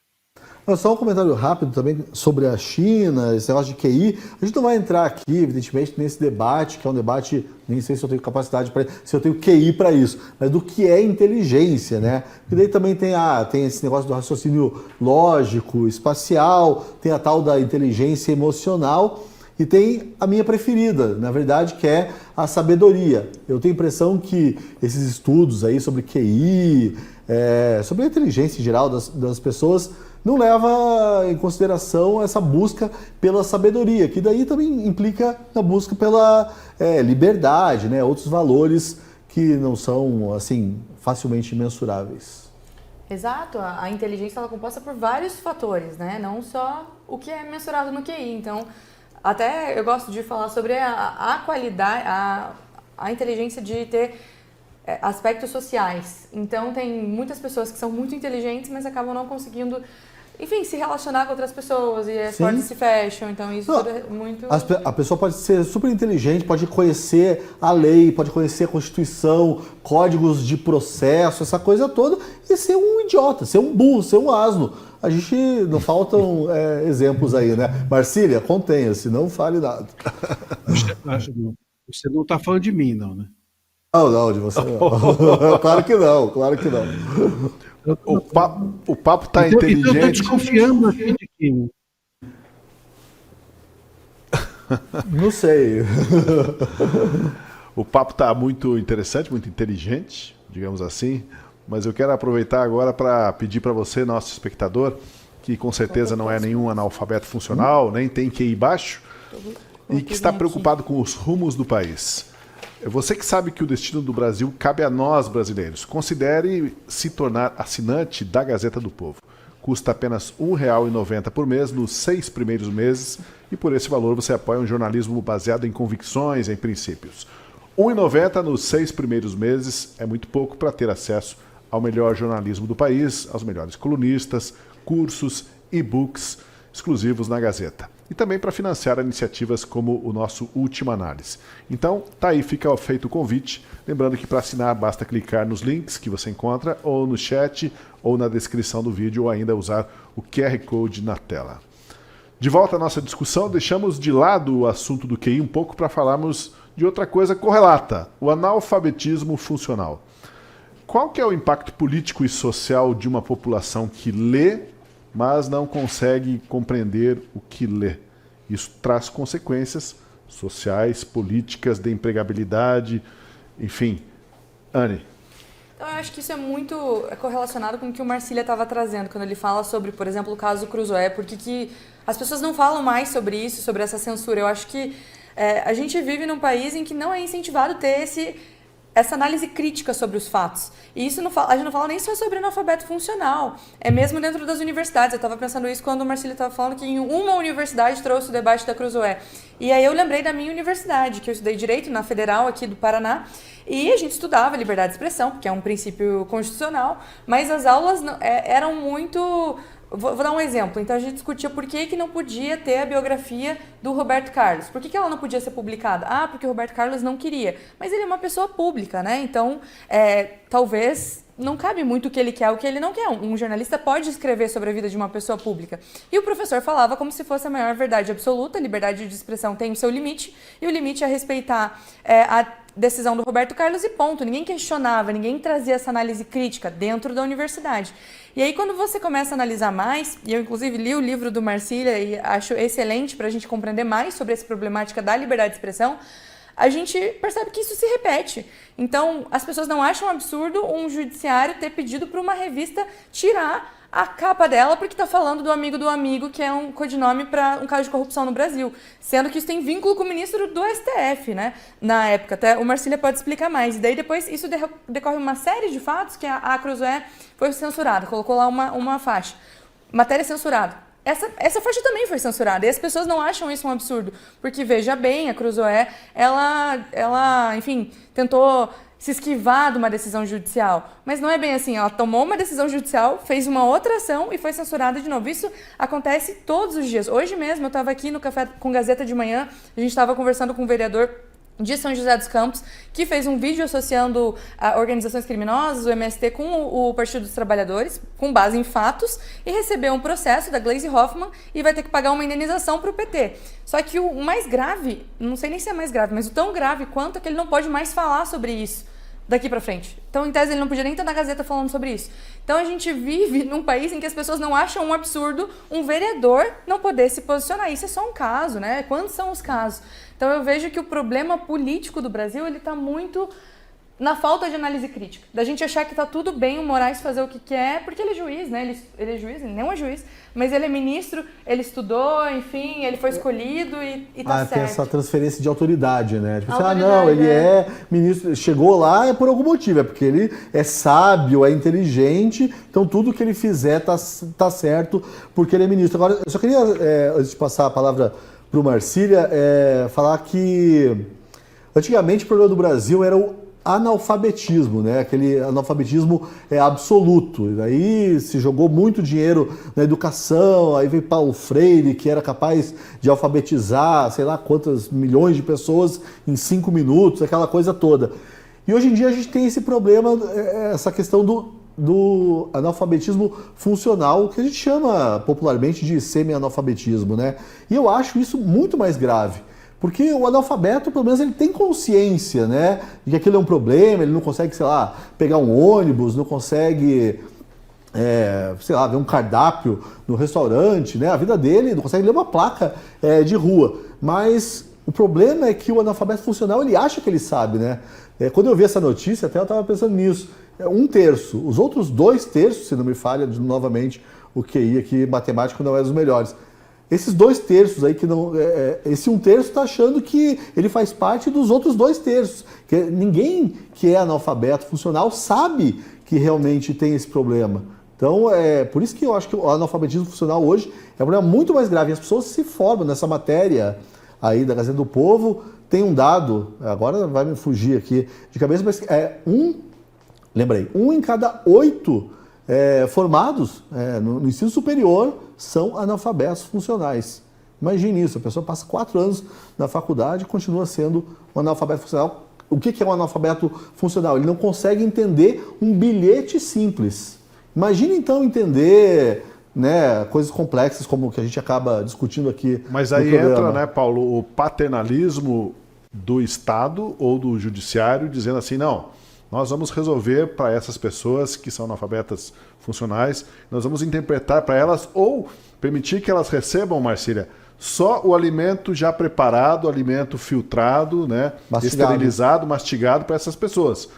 Só um comentário rápido também sobre a China, esse negócio de QI. A gente não vai entrar aqui, evidentemente, nesse debate, que é um debate, nem sei se eu tenho capacidade para, se eu tenho QI para isso, mas do que é inteligência, né? E daí também tem esse negócio do raciocínio lógico, espacial, tem a tal da inteligência emocional e tem a minha preferida, na verdade, que é a sabedoria. Eu tenho a impressão que esses estudos aí sobre QI, sobre a inteligência em geral das pessoas, não leva em consideração essa busca pela sabedoria, que daí também implica na busca pela liberdade, né? Outros valores que não são assim facilmente mensuráveis. Exato, a inteligência ela é composta por vários fatores, né? Não só o que é mensurado no QI. Então, até eu gosto de falar sobre a qualidade, a inteligência de ter aspectos sociais. Então, tem muitas pessoas que são muito inteligentes, mas acabam não conseguindo, enfim, se relacionar com outras pessoas e as portas se fecham. Então, isso tudo é muito... A pessoa pode ser super inteligente, pode conhecer a lei, pode conhecer a Constituição, códigos de processo, essa coisa toda, e ser um idiota, ser um burro, ser um asno. A gente não faltam exemplos aí, né? Marcília, contenha-se, não fale nada. Você não está falando de mim, não, né? Não, de você não. Claro que não, claro que não. O papo tá inteligente. Então eu tô desconfiando aqui de quem? Não sei. O papo tá muito interessante, muito inteligente, digamos assim, mas eu quero aproveitar agora para pedir para você, nosso espectador, que com certeza não é nenhum analfabeto funcional, nem tem QI baixo, e que está preocupado com os rumos do país. Você que sabe que o destino do Brasil cabe a nós, brasileiros. Considere se tornar assinante da Gazeta do Povo. Custa apenas R$ 1,90 por mês nos 6 primeiros meses e por esse valor você apoia um jornalismo baseado em convicções, em princípios. R$ 1,90 nos 6 primeiros meses é muito pouco para ter acesso ao melhor jornalismo do país, aos melhores colunistas, cursos, e-books exclusivos na Gazeta. E também para financiar iniciativas como o nosso Última Análise. Então, tá aí, fica feito o convite. Lembrando que para assinar basta clicar nos links que você encontra, ou no chat, ou na descrição do vídeo, ou ainda usar o QR Code na tela. De volta à nossa discussão, deixamos de lado o assunto do QI um pouco para falarmos de outra coisa correlata, o analfabetismo funcional. Qual que é o impacto político e social de uma população que lê, mas não consegue compreender o que lê? Isso traz consequências sociais, políticas, de empregabilidade, enfim. Anne. Eu acho que isso é muito correlacionado com o que o Marcília estava trazendo, quando ele fala sobre, por exemplo, o caso Cruzoé, porque que as pessoas não falam mais sobre isso, sobre essa censura. Eu acho que a gente vive num país em que não é incentivado ter essa análise crítica sobre os fatos. E isso a gente não fala nem só sobre analfabeto funcional, é mesmo dentro das universidades. Eu estava pensando isso quando o Marcílio estava falando que em uma universidade trouxe o debate da Cruzoé. E aí eu lembrei da minha universidade, que eu estudei Direito na Federal aqui do Paraná, e a gente estudava liberdade de expressão, que é um princípio constitucional, mas as aulas eram muito... Vou dar um exemplo. Então a gente discutia por que não podia ter a biografia do Roberto Carlos. Por que ela não podia ser publicada? Porque o Roberto Carlos não queria. Mas ele é uma pessoa pública, né? Então, talvez não cabe muito o que ele quer, o que ele não quer. Um jornalista pode escrever sobre a vida de uma pessoa pública. E o professor falava como se fosse a maior verdade absoluta. A liberdade de expressão tem o seu limite. E o limite é respeitar a decisão do Roberto Carlos e ponto. Ninguém questionava, ninguém trazia essa análise crítica dentro da universidade. E aí, quando você começa a analisar mais, e eu inclusive li o livro do Marcília e acho excelente para a gente compreender mais sobre essa problemática da liberdade de expressão, a gente percebe que isso se repete. Então, as pessoas não acham absurdo um judiciário ter pedido para uma revista tirar a capa dela porque está falando do amigo, que é um codinome para um caso de corrupção no Brasil. Sendo que isso tem vínculo com o ministro do STF, né? Na época, até o Marcília pode explicar mais. E daí depois isso decorre uma série de fatos que a Cruzoé foi censurada, colocou lá uma faixa. Matéria censurada. Essa faixa também foi censurada. E as pessoas não acham isso um absurdo. Porque, veja bem, a Cruzoé, ela enfim, tentou se esquivar de uma decisão judicial. Mas não é bem assim. Ela tomou uma decisão judicial, fez uma outra ação e foi censurada de novo. Isso acontece todos os dias. Hoje mesmo, eu estava aqui no Café com Gazeta de manhã, a gente estava conversando com um vereador de São José dos Campos, que fez um vídeo associando a organizações criminosas, o MST, com o Partido dos Trabalhadores, com base em fatos, e recebeu um processo da Gleisi Hoffmann e vai ter que pagar uma indenização para o PT. Só que o mais grave, não sei nem se é mais grave, mas o tão grave quanto é que ele não pode mais falar sobre isso daqui para frente. Então, em tese, ele não podia nem estar na Gazeta falando sobre isso. Então, a gente vive num país em que as pessoas não acham um absurdo um vereador não poder se posicionar. Isso é só um caso, né? Quantos são os casos? Então, eu vejo que o problema político do Brasil, ele está muito na falta de análise crítica. Da gente achar que tá tudo bem o Moraes fazer o que quer, porque ele é juiz, né? Ele é juiz, ele não é juiz, mas ele é ministro, ele estudou, enfim, ele foi escolhido e tá certo. Tem essa transferência de autoridade, né? Tipo assim, Autoridade, não, ele é ministro, chegou lá é por algum motivo, é porque ele é sábio, é inteligente, então tudo que ele fizer tá certo porque ele é ministro. Agora, eu só queria, antes de passar a palavra pro Marcília, falar que antigamente o problema do Brasil era o analfabetismo, né? Aquele analfabetismo absoluto. E daí se jogou muito dinheiro na educação, aí veio Paulo Freire, que era capaz de alfabetizar, sei lá quantas milhões de pessoas em 5 minutos, aquela coisa toda. E hoje em dia a gente tem esse problema, essa questão do analfabetismo funcional, que a gente chama popularmente de semi-analfabetismo, né? E eu acho isso muito mais grave. Porque o analfabeto, pelo menos, ele tem consciência, né, de que aquilo é um problema, ele não consegue, sei lá, pegar um ônibus, não consegue, sei lá, ver um cardápio no restaurante, né, a vida dele não consegue ler uma placa de rua. Mas o problema é que o analfabeto funcional, ele acha que ele sabe, né. Quando eu vi essa notícia, até eu estava pensando nisso, 1/3, os outros 2/3, se não me falha, novamente, o QI aqui, matemático, não é dos melhores. Esses 2/3 aí que não. Esse 1/3 está achando que ele faz parte dos outros 2/3. Que ninguém que é analfabeto funcional sabe que realmente tem esse problema. Então, por isso que eu acho que o analfabetismo funcional hoje é um problema muito mais grave. E as pessoas se formam nessa matéria aí da Gazeta do Povo. Tem um dado, agora vai me fugir aqui de cabeça, mas lembrei, 1 em cada 8 formados no ensino superior são analfabetos funcionais. Imagine isso, a pessoa passa 4 anos na faculdade e continua sendo um analfabeto funcional. O que é um analfabeto funcional? Ele não consegue entender um bilhete simples. Imagine então entender, né, coisas complexas como o que a gente acaba discutindo aqui. Mas aí entra, né, Paulo, o paternalismo do Estado ou do Judiciário dizendo assim, não, nós vamos resolver para essas pessoas que são analfabetas funcionais, nós vamos interpretar para elas ou permitir que elas recebam, Marcília, só o alimento já preparado, alimento filtrado, né, esterilizado, mastigado para essas pessoas.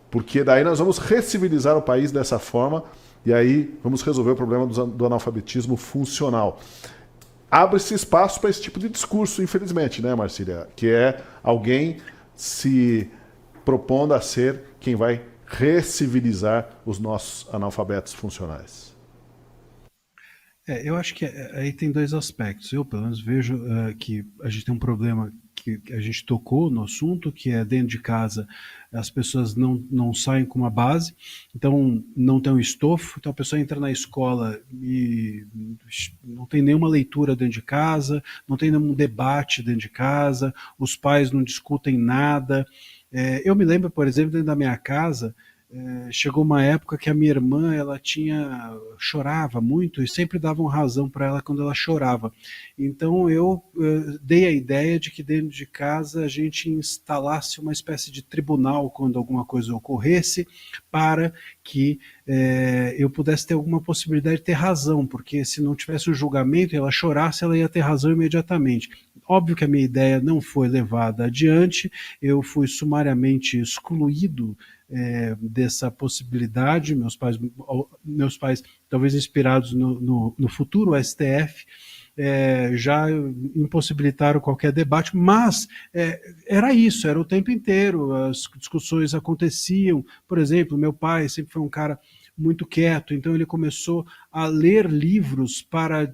Porque daí nós vamos recivilizar o país dessa forma e aí vamos resolver o problema do analfabetismo funcional. Abre-se espaço para esse tipo de discurso, infelizmente, né, Marcília? Que é alguém se propondo a ser quem vai recivilizar os nossos analfabetos funcionais. Eu acho que aí tem 2 aspectos. Eu, pelo menos, vejo que a gente tem um problema que a gente tocou no assunto, que é dentro de casa as pessoas não saem com uma base, então não tem um estofo, então a pessoa entra na escola e não tem nenhuma leitura dentro de casa, não tem nenhum debate dentro de casa, os pais não discutem nada. Eu me lembro, por exemplo, dentro da minha casa, chegou uma época que a minha irmã chorava muito e sempre davam razão para ela quando ela chorava. Então eu dei a ideia de que dentro de casa a gente instalasse uma espécie de tribunal quando alguma coisa ocorresse, para que eu pudesse ter alguma possibilidade de ter razão, porque se não tivesse um julgamento e ela chorasse, ela ia ter razão imediatamente. Óbvio que a minha ideia não foi levada adiante, eu fui sumariamente excluído dessa possibilidade. Meus pais, talvez inspirados no futuro STF, já impossibilitaram qualquer debate, mas era isso, era o tempo inteiro, as discussões aconteciam. Por exemplo, meu pai sempre foi um cara muito quieto, então ele começou a ler livros para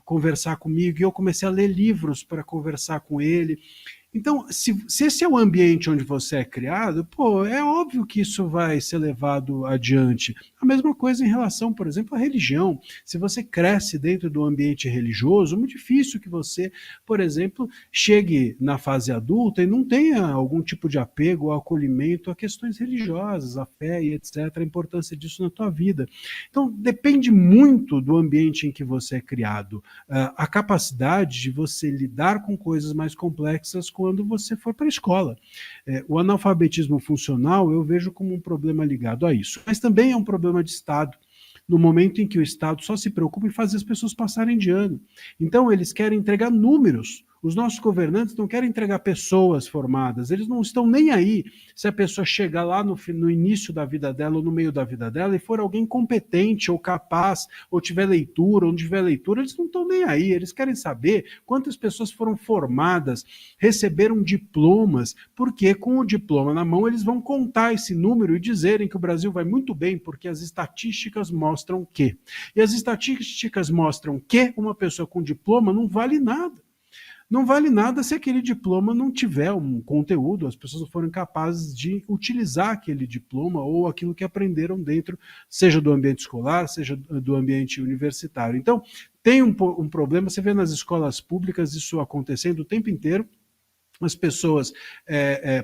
conversar comigo, e eu comecei a ler livros para conversar com ele. Então, se esse é o ambiente onde você é criado, é óbvio que isso vai ser levado adiante. A mesma coisa em relação, por exemplo, à religião. Se você cresce dentro do ambiente religioso, é muito difícil que você, por exemplo, chegue na fase adulta e não tenha algum tipo de apego ou acolhimento a questões religiosas, a fé e etc., a importância disso na tua vida. Então, depende muito do ambiente em que você é criado. A capacidade de você lidar com coisas mais complexas quando você for para a escola. O analfabetismo funcional eu vejo como um problema ligado a isso, mas também é um problema de Estado, no momento em que o Estado só se preocupa em fazer as pessoas passarem de ano. Então eles querem entregar números. Os nossos governantes não querem entregar pessoas formadas, eles não estão nem aí se a pessoa chegar lá no início da vida dela ou no meio da vida dela e for alguém competente ou capaz, ou tiver leitura, ou não tiver leitura, eles não estão nem aí, eles querem saber quantas pessoas foram formadas, receberam diplomas, porque com o diploma na mão eles vão contar esse número e dizerem que o Brasil vai muito bem, porque as estatísticas mostram que. E as estatísticas mostram que uma pessoa com diploma não vale nada. Não vale nada se aquele diploma não tiver um conteúdo, as pessoas não forem capazes de utilizar aquele diploma ou aquilo que aprenderam dentro, seja do ambiente escolar, seja do ambiente universitário. Então, tem um problema, você vê nas escolas públicas isso acontecendo o tempo inteiro. As pessoas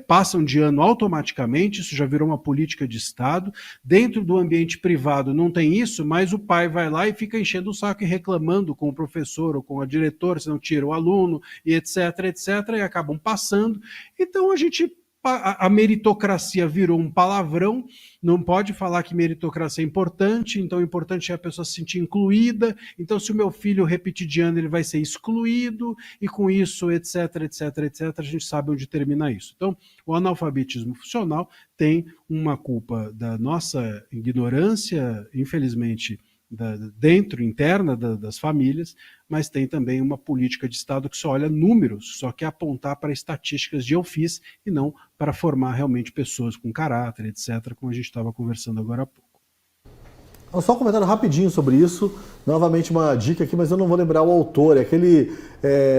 passam de ano automaticamente, isso já virou uma política de Estado. Dentro do ambiente privado não tem isso, mas o pai vai lá e fica enchendo o saco e reclamando com o professor ou com a diretora, se não tira o aluno, e etc, e acabam passando. Então a meritocracia virou um palavrão, não pode falar que meritocracia é importante, então o importante é a pessoa se sentir incluída, então se o meu filho repetir de ano ele vai ser excluído, e com isso, etc, a gente sabe onde termina isso. Então, o analfabetismo funcional tem uma culpa da nossa ignorância, infelizmente, interna das famílias, mas tem também uma política de Estado que só olha números, só quer apontar para estatísticas de eu fiz e não para formar realmente pessoas com caráter, etc., como a gente estava conversando agora há pouco. Só um comentário rapidinho sobre isso, novamente uma dica aqui, mas eu não vou lembrar o autor, é aquele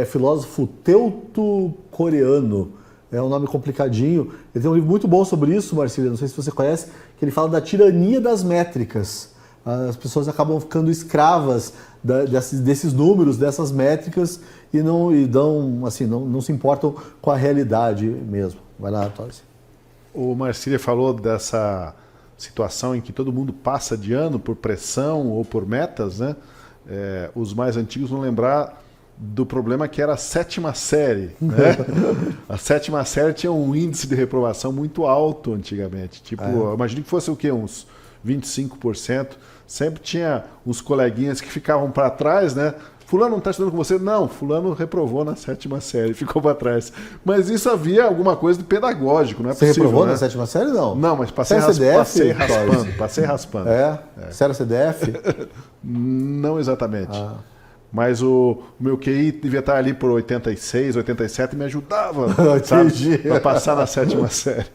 filósofo teuto-coreano, é um nome complicadinho, ele tem um livro muito bom sobre isso, Marcília, não sei se você conhece, que ele fala da tirania das métricas. As pessoas acabam ficando escravas desses números, dessas métricas e não se importam com a realidade mesmo. Vai lá, Torres. O Marcília falou dessa situação em que todo mundo passa de ano por pressão ou por metas, né? Os mais antigos vão lembrar do problema que era a 7ª série, né? A 7ª série tinha um índice de reprovação muito alto antigamente. Eu imagino que fosse o quê? Uns 25%. Sempre tinha uns coleguinhas que ficavam para trás, né? Fulano não está estudando com você? Não, fulano reprovou na 7ª série, ficou para trás. Mas isso havia alguma coisa de pedagógico, não é possível, você reprovou, né? na 7ª série, não? Não, mas passei raspando. Você era CDF? Não exatamente. Mas o meu QI devia estar ali por 86, 87 e me ajudava, sabe, para passar na 7ª série.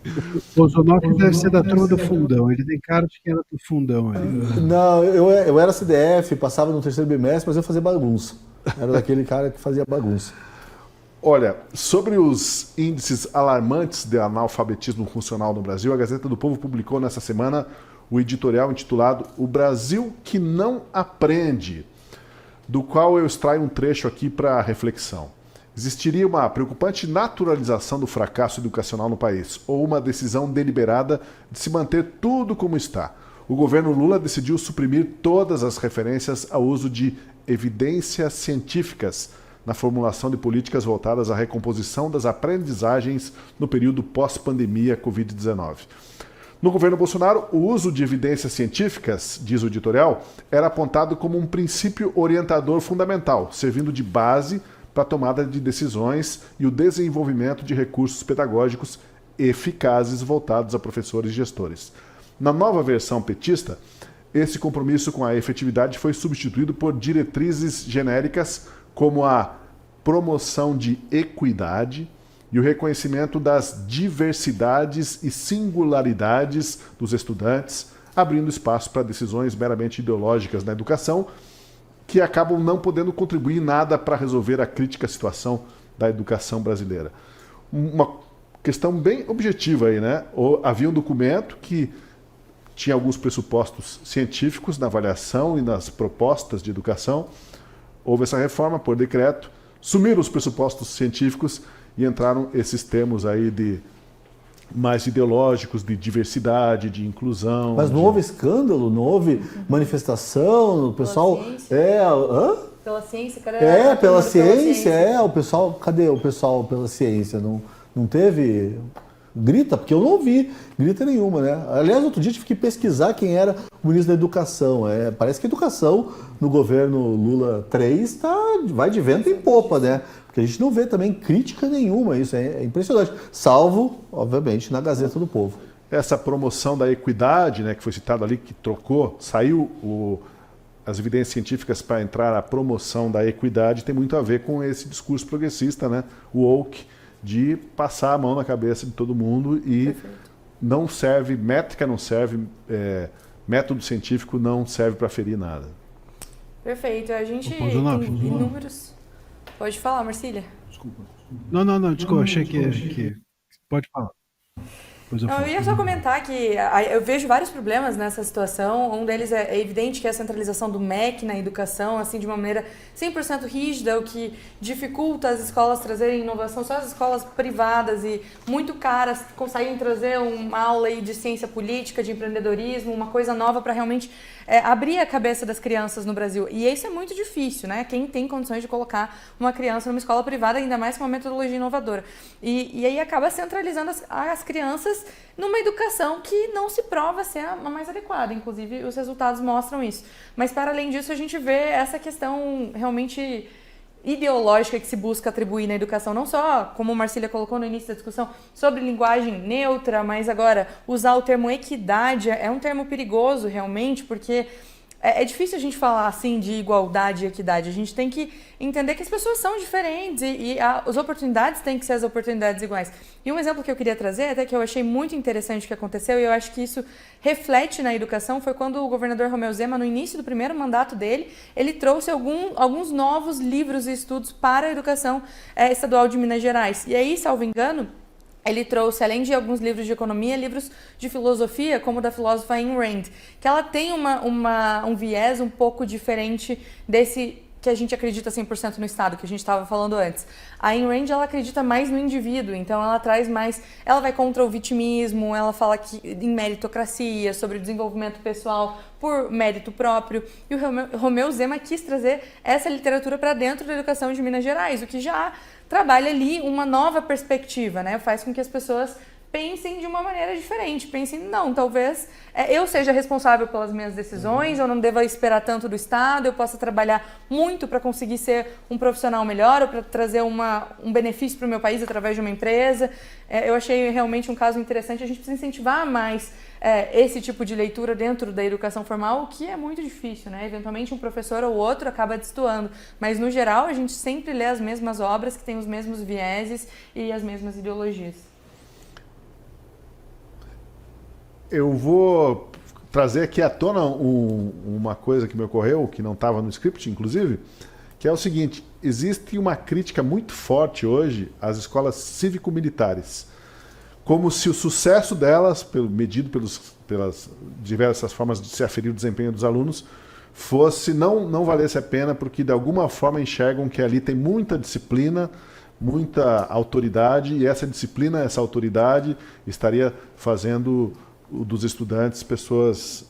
O Zonoff deve ser da turma do fundão, ele tem cara de que era do fundão ali. Não, eu era CDF, passava no 3º bimestre, mas eu fazia bagunça. Era daquele cara que fazia bagunça. Olha, sobre os índices alarmantes de analfabetismo funcional no Brasil, a Gazeta do Povo publicou nessa semana o editorial intitulado O Brasil que não aprende, do qual eu extraio um trecho aqui para reflexão. Existiria uma preocupante naturalização do fracasso educacional no país, ou uma decisão deliberada de se manter tudo como está. O governo Lula decidiu suprimir todas as referências ao uso de evidências científicas na formulação de políticas voltadas à recomposição das aprendizagens no período pós-pandemia Covid-19. No governo Bolsonaro, o uso de evidências científicas, diz o editorial, era apontado como um princípio orientador fundamental, servindo de base para a tomada de decisões e o desenvolvimento de recursos pedagógicos eficazes voltados a professores e gestores. Na nova versão petista, esse compromisso com a efetividade foi substituído por diretrizes genéricas como a promoção de equidade e o reconhecimento das diversidades e singularidades dos estudantes, abrindo espaço para decisões meramente ideológicas na educação, que acabam não podendo contribuir em nada para resolver a crítica situação da educação brasileira. Uma questão bem objetiva aí, né? Havia um documento que tinha alguns pressupostos científicos na avaliação e nas propostas de educação. Houve essa reforma por decreto, sumiram os pressupostos científicos e entraram esses termos aí de mais ideológicos, de diversidade, de inclusão. Mas não houve escândalo, não houve manifestação, o pessoal... Pela ciência, cara. Pela ciência, o pessoal... Cadê o pessoal pela ciência? Não teve... Grita, porque eu não ouvi grita nenhuma, né? Aliás, outro dia tive que pesquisar quem era o ministro da Educação. Parece que a educação no governo Lula 3 vai de vento em popa, né? Porque a gente não vê também crítica nenhuma, isso é impressionante. Salvo, obviamente, na Gazeta do Povo. Essa promoção da equidade, né, que foi citado ali, que saiu as evidências científicas para entrar a promoção da equidade, tem muito a ver com esse discurso progressista, né, o woke, de passar a mão na cabeça de todo mundo e Perfeito. Não serve, métrica não serve, método científico não serve para ferir nada. Perfeito. A gente tem inúmeros... Pode falar, Marcília. Desculpa. Não, desculpa, achei que... Pode falar. Eu ia só comentar que eu vejo vários problemas nessa situação. Um deles é evidente que é a centralização do MEC na educação, assim, de uma maneira 100% rígida, o que dificulta as escolas trazerem inovação. Só as escolas privadas e muito caras conseguem trazer uma aula aí de ciência política, de empreendedorismo, uma coisa nova para realmente abrir a cabeça das crianças no Brasil. E isso é muito difícil, né? Quem tem condições de colocar uma criança numa escola privada, ainda mais com uma metodologia inovadora. E aí acaba centralizando as crianças numa educação que não se prova ser a mais adequada. Inclusive, os resultados mostram isso. Mas, para além disso, a gente vê essa questão realmente ideológica que se busca atribuir na educação, não só, como a Marcília colocou no início da discussão, sobre linguagem neutra, mas agora usar o termo equidade é um termo perigoso realmente, porque é difícil a gente falar assim de igualdade e equidade. A gente tem que entender que as pessoas são diferentes e as oportunidades têm que ser as oportunidades iguais. E um exemplo que eu queria trazer, até que eu achei muito interessante o que aconteceu, e eu acho que isso reflete na educação, foi quando o governador Romeu Zema, no início do primeiro mandato dele, ele trouxe alguns novos livros e estudos para a educação estadual de Minas Gerais. E aí, salvo engano, ele trouxe, além de alguns livros de economia, livros de filosofia, como o da filósofa Ayn Rand, que ela tem um viés um pouco diferente desse que a gente acredita 100% no Estado, que a gente estava falando antes. A Ayn Rand, ela acredita mais no indivíduo, então ela traz mais... Ela vai contra o vitimismo, ela fala em meritocracia, sobre o desenvolvimento pessoal por mérito próprio. E o Romeu Zema quis trazer essa literatura para dentro da educação de Minas Gerais, o que já trabalha ali uma nova perspectiva, né? Faz com que as pessoas pensem de uma maneira diferente, pensem, não, talvez eu seja responsável pelas minhas decisões, eu não deva esperar tanto do Estado, eu possa trabalhar muito para conseguir ser um profissional melhor ou para trazer um benefício para o meu país através de uma empresa. Eu achei realmente um caso interessante, a gente precisa incentivar mais esse tipo de leitura dentro da educação formal, o que é muito difícil, né? Eventualmente um professor ou outro acaba destoando, mas no geral a gente sempre lê as mesmas obras que têm os mesmos vieses e as mesmas ideologias. Eu vou trazer aqui à tona uma coisa que me ocorreu, que não estava no script, inclusive, que é o seguinte: existe uma crítica muito forte hoje às escolas cívico-militares, como se o sucesso delas, medido pelas diversas formas de se aferir o desempenho dos alunos, não valesse a pena, porque de alguma forma enxergam que ali tem muita disciplina, muita autoridade, e essa disciplina, essa autoridade estaria fazendo dos estudantes pessoas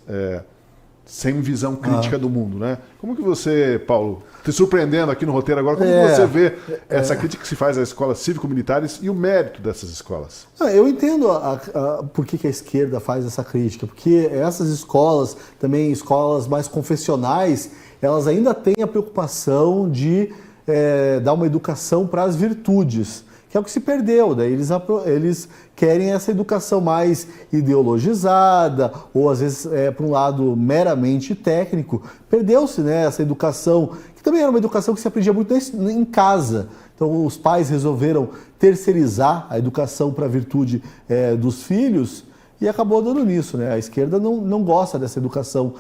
sem visão crítica do mundo, né? Como que você, Paulo, te surpreendendo aqui no roteiro agora, como que você vê essa crítica que se faz às escolas cívico-militares e o mérito dessas escolas? Eu entendo por que a esquerda faz essa crítica, porque essas escolas, também escolas mais confessionais, elas ainda têm a preocupação de dar uma educação para as virtudes, que é o que se perdeu. Daí eles querem essa educação mais ideologizada, ou às vezes para um lado meramente técnico. Perdeu-se, né, essa educação, que também era uma educação que se aprendia muito em casa. Então os pais resolveram terceirizar a educação para a virtude dos filhos, e acabou dando nisso, né? A esquerda não gosta dessa educação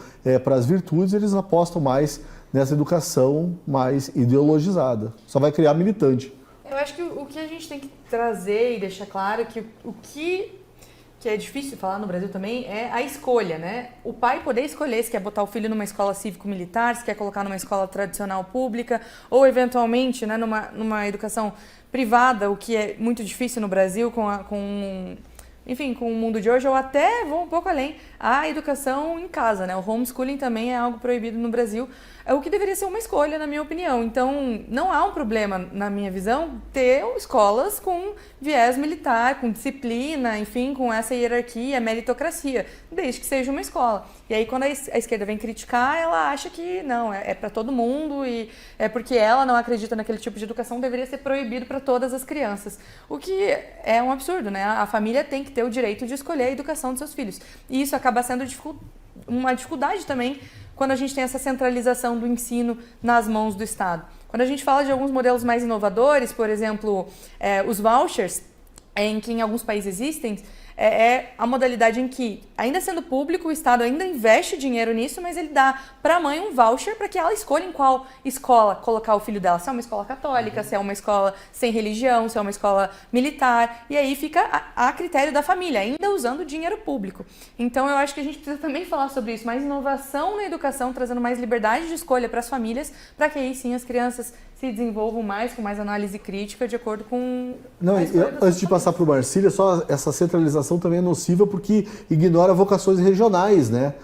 para as virtudes, eles apostam mais nessa educação mais ideologizada. Só vai criar militante. Eu acho que o que a gente tem que trazer e deixar claro é que o que é difícil falar no Brasil também é a escolha, né? O pai poder escolher se quer botar o filho numa escola cívico-militar, se quer colocar numa escola tradicional pública, ou eventualmente, né, numa educação privada, o que é muito difícil no Brasil com o mundo de hoje, ou até, vou um pouco além, a educação em casa, né? O homeschooling também é algo proibido no Brasil. é o que deveria ser uma escolha, na minha opinião. Então, não há um problema, na minha visão, ter escolas com viés militar, com disciplina, enfim, com essa hierarquia, meritocracia, desde que seja uma escola. E aí, quando a esquerda vem criticar, ela acha que não, é para todo mundo e é porque ela não acredita naquele tipo de educação, deveria ser proibido para todas as crianças. O que é um absurdo, né? A família tem que ter o direito de escolher a educação dos seus filhos. E isso acaba sendo uma dificuldade também quando a gente tem essa centralização do ensino nas mãos do Estado. Quando a gente fala de alguns modelos mais inovadores, por exemplo, os vouchers, em que em alguns países existem, é a modalidade em que, ainda sendo público, o Estado ainda investe dinheiro nisso, mas ele dá para a mãe um voucher para que ela escolha em qual escola colocar o filho dela. Se é uma escola católica, se é uma escola sem religião, se é uma escola militar. E aí fica a critério da família, ainda usando dinheiro público. Então eu acho que a gente precisa também falar sobre isso. Mais inovação na educação, trazendo mais liberdade de escolha para as famílias, para que aí sim as crianças se desenvolvam mais, com mais análise crítica, de acordo com... Não, antes de passar para o Marcília, só essa centralização também é nociva porque ignora vocações regionais, né?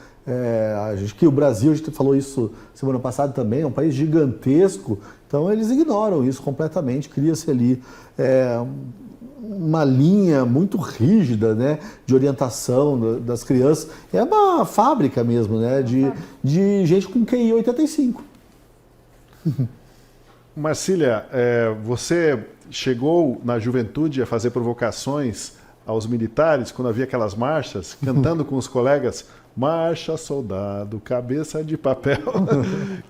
Que o Brasil, a gente falou isso semana passada também, é um país gigantesco, então eles ignoram isso completamente, cria-se ali uma linha muito rígida, né, de orientação das crianças. É uma fábrica mesmo, né, de gente com QI 85. Marcília, você chegou na juventude a fazer provocações aos militares quando havia aquelas marchas, cantando com os colegas, marcha soldado, cabeça de papel.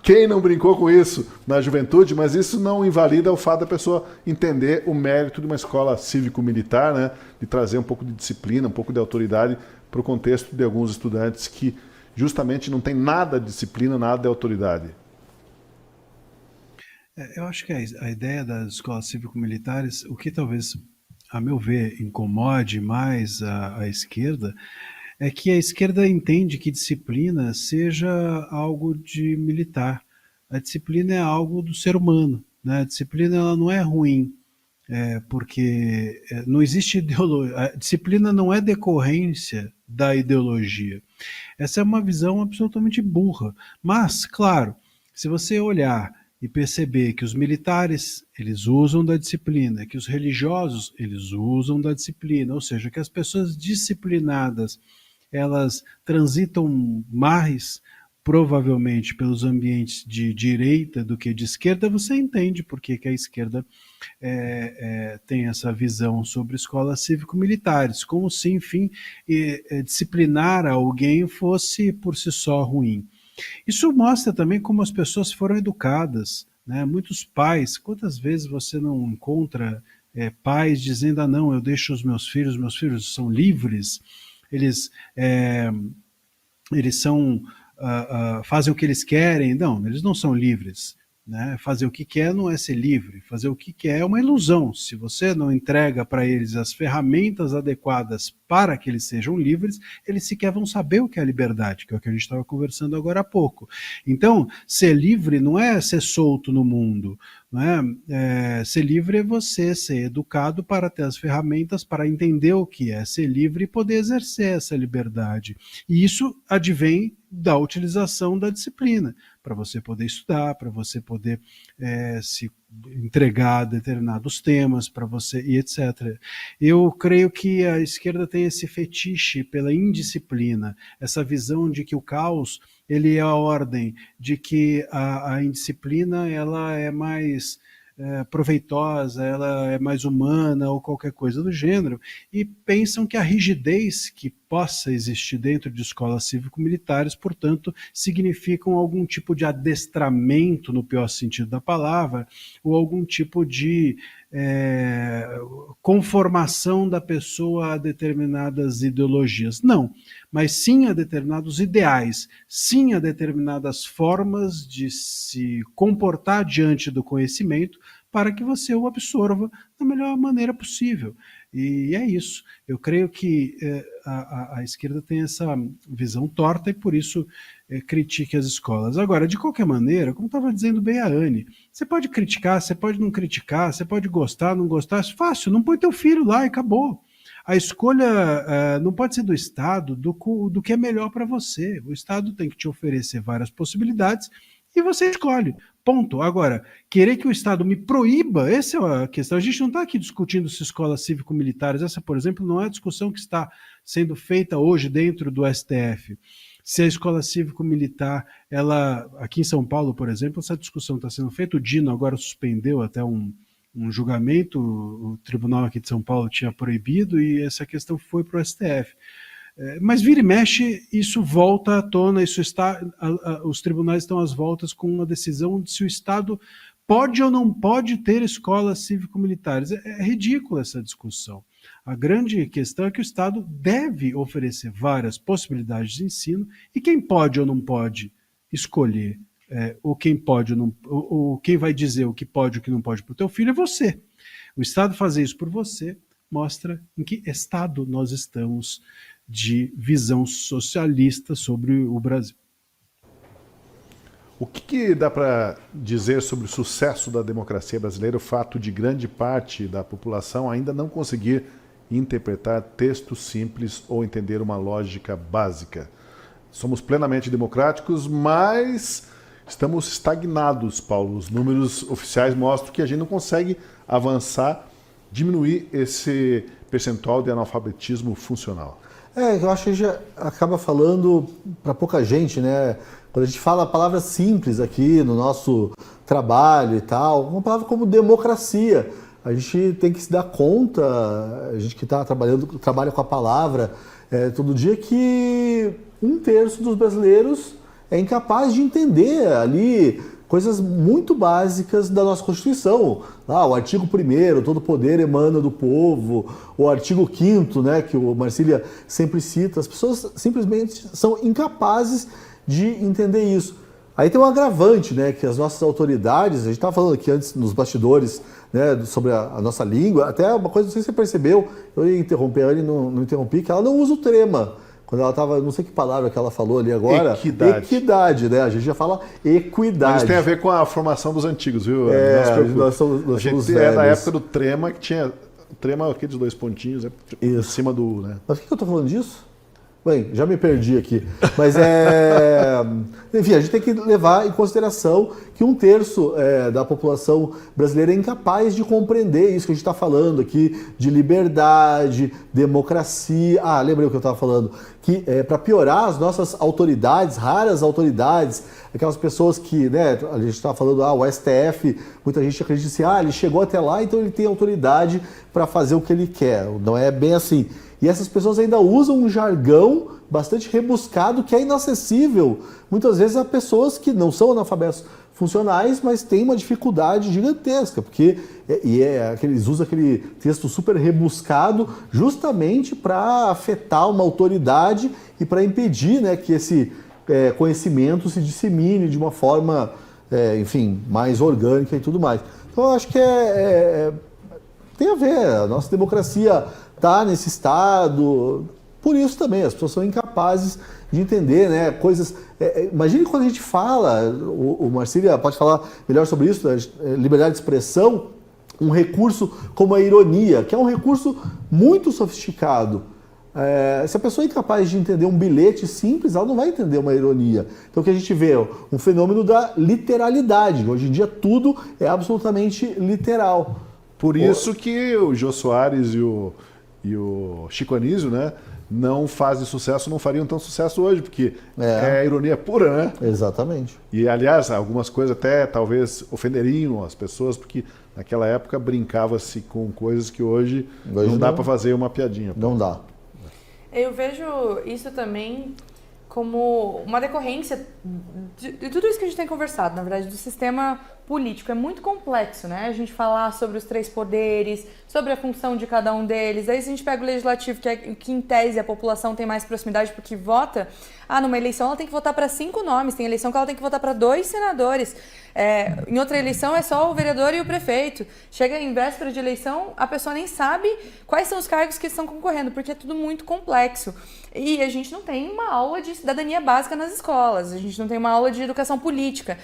Quem não brincou com isso na juventude? Mas isso não invalida o fato da pessoa entender o mérito de uma escola cívico-militar, né? De trazer um pouco de disciplina, um pouco de autoridade para o contexto de alguns estudantes que justamente não tem nada de disciplina, nada de autoridade. Eu acho que a ideia das escolas cívico-militares, o que talvez, a meu ver, incomode mais a esquerda, é que a esquerda entende que disciplina seja algo de militar. A disciplina é algo do ser humano, né? A disciplina ela não é ruim, porque não existe ideologia. A disciplina não é decorrência da ideologia. Essa é uma visão absolutamente burra. Mas, claro, se você olhar e perceber que os militares, eles usam da disciplina, que os religiosos, eles usam da disciplina, ou seja, que as pessoas disciplinadas, elas transitam mais, provavelmente, pelos ambientes de direita do que de esquerda, você entende por que a esquerda tem essa visão sobre escolas cívico-militares, como se, enfim, disciplinar alguém fosse por si só ruim. Isso mostra também como as pessoas foram educadas, né? Muitos pais, quantas vezes você não encontra pais dizendo, não, eu deixo os meus filhos são livres, eles fazem o que eles querem. Não, eles não são livres, né? Fazer o que quer não é ser livre, fazer o que quer é uma ilusão. Se você não entrega para eles as ferramentas adequadas para que eles sejam livres, eles sequer vão saber o que é liberdade, que é o que a gente estava conversando agora há pouco. Então, ser livre não é ser solto no mundo, não é? Ser livre é você ser educado para ter as ferramentas para entender o que é ser livre e poder exercer essa liberdade. E isso advém da utilização da disciplina, para você poder estudar, para você poder se entregar a determinados temas, para você e etc. Eu creio que a esquerda tem esse fetiche pela indisciplina, essa visão de que o caos ele é a ordem, de que a indisciplina ela é mais proveitosa, ela é mais humana ou qualquer coisa do gênero, e pensam que a rigidez que possa existir dentro de escolas cívico-militares, portanto, significam algum tipo de adestramento, no pior sentido da palavra, ou algum tipo de conformação da pessoa a determinadas ideologias. Não, mas sim a determinados ideais, sim a determinadas formas de se comportar diante do conhecimento para que você o absorva da melhor maneira possível. E é isso. Eu creio que a esquerda tem essa visão torta e por isso critique as escolas. Agora, de qualquer maneira, como estava dizendo bem a Anne, você pode criticar, você pode não criticar, você pode gostar, não gostar, é fácil, não põe teu filho lá e acabou. A escolha não pode ser do Estado do que é melhor para você. O Estado tem que te oferecer várias possibilidades e você escolhe. Ponto. Agora, querer que o Estado me proíba, essa é a questão. A gente não está aqui discutindo se escolas cívico-militares, essa, por exemplo, não é a discussão que está sendo feita hoje dentro do STF. Se a escola cívico-militar, ela, aqui em São Paulo, por exemplo, essa discussão está sendo feita, o Dino agora suspendeu até um julgamento, o tribunal aqui de São Paulo tinha proibido e essa questão foi para o STF. Mas vira e mexe, isso volta à tona, isso está, os tribunais estão às voltas com uma decisão de se o Estado pode ou não pode ter escolas cívico-militares. É ridícula essa discussão. A grande questão é que o Estado deve oferecer várias possibilidades de ensino e quem pode ou não pode escolher, ou quem pode ou não, ou quem vai dizer o que pode e o que não pode para o teu filho é você. O Estado fazer isso por você mostra em que estado nós estamos de visão socialista sobre o Brasil. O que dá para dizer sobre o sucesso da democracia brasileira, o fato de grande parte da população ainda não conseguir interpretar textos simples ou entender uma lógica básica? Somos plenamente democráticos, mas estamos estagnados, Paulo. Os números oficiais mostram que a gente não consegue avançar, diminuir esse percentual de analfabetismo funcional. Eu acho que a gente acaba falando para pouca gente, né? Quando a gente fala palavras simples aqui no nosso trabalho e tal, uma palavra como democracia, a gente tem que se dar conta, a gente que está trabalha com a palavra todo dia, que 1/3 dos brasileiros é incapaz de entender ali coisas muito básicas da nossa Constituição. O artigo 1º, todo poder emana do povo, o artigo 5º, né, que o Marcília sempre cita, as pessoas simplesmente são incapazes de entender isso. Aí tem um agravante, né, que as nossas autoridades, a gente estava falando aqui antes nos bastidores, né, sobre a nossa língua, até uma coisa, não sei se você percebeu, eu ia interromper ela e não interrompi, que ela não usa o trema. Quando ela estava, não sei que palavra que ela falou ali agora. Equidade, né? A gente já fala equidade. Mas tem a ver com a formação dos antigos, viu? Nós somos a gente é da época do trema, que tinha trema, aqueles 2 pontinhos em cima do... Né? Mas por que eu estou falando disso? Bem, já me perdi aqui. Mas enfim, a gente tem que levar em consideração que 1/3 da população brasileira é incapaz de compreender isso que a gente está falando aqui, de liberdade, democracia. Lembrei o que eu estava falando. Que para piorar, as nossas autoridades, raras autoridades, aquelas pessoas que, né, a gente estava falando, o STF, muita gente acredita assim, ele chegou até lá, então ele tem autoridade para fazer o que ele quer. Não é bem assim. E essas pessoas ainda usam um jargão bastante rebuscado que é inacessível, muitas vezes, a pessoas que não são analfabetos funcionais, mas têm uma dificuldade gigantesca, porque eles usam aquele texto super rebuscado justamente para afetar uma autoridade e para impedir, né, que esse conhecimento se dissemine de uma forma, enfim, mais orgânica e tudo mais. Então, eu acho que tem a ver, a nossa democracia está nesse estado, por isso também, as pessoas são incapazes de entender, né, coisas... imagine quando a gente fala, o Marcília pode falar melhor sobre isso, liberdade de expressão, um recurso como a ironia, que é um recurso muito sofisticado. Se a pessoa é incapaz de entender um bilhete simples, ela não vai entender uma ironia. Então o que a gente vê? Um fenômeno da literalidade. Hoje em dia tudo é absolutamente literal. Por isso que o Jô Soares e o Chico Anísio, né, não fazem sucesso, não fariam tão sucesso hoje, porque é ironia pura, né? Exatamente. E, aliás, algumas coisas até talvez ofenderiam as pessoas, porque naquela época brincava-se com coisas que hoje não dá para fazer uma piadinha. Não dá. Eu vejo isso também como uma decorrência de tudo isso que a gente tem conversado, na verdade, do sistema político. É muito complexo, né? A gente falar sobre os 3 poderes, sobre a função de cada um deles. Aí, se a gente pega o legislativo, que em tese a população tem mais proximidade porque vota, numa eleição ela tem que votar para 5 nomes, tem eleição que ela tem que votar para 2 senadores. Em outra eleição é só o vereador e o prefeito. Chega em véspera de eleição, a pessoa nem sabe quais são os cargos que estão concorrendo, porque é tudo muito complexo. E a gente não tem uma aula de cidadania básica nas escolas, a gente não tem uma aula de educação política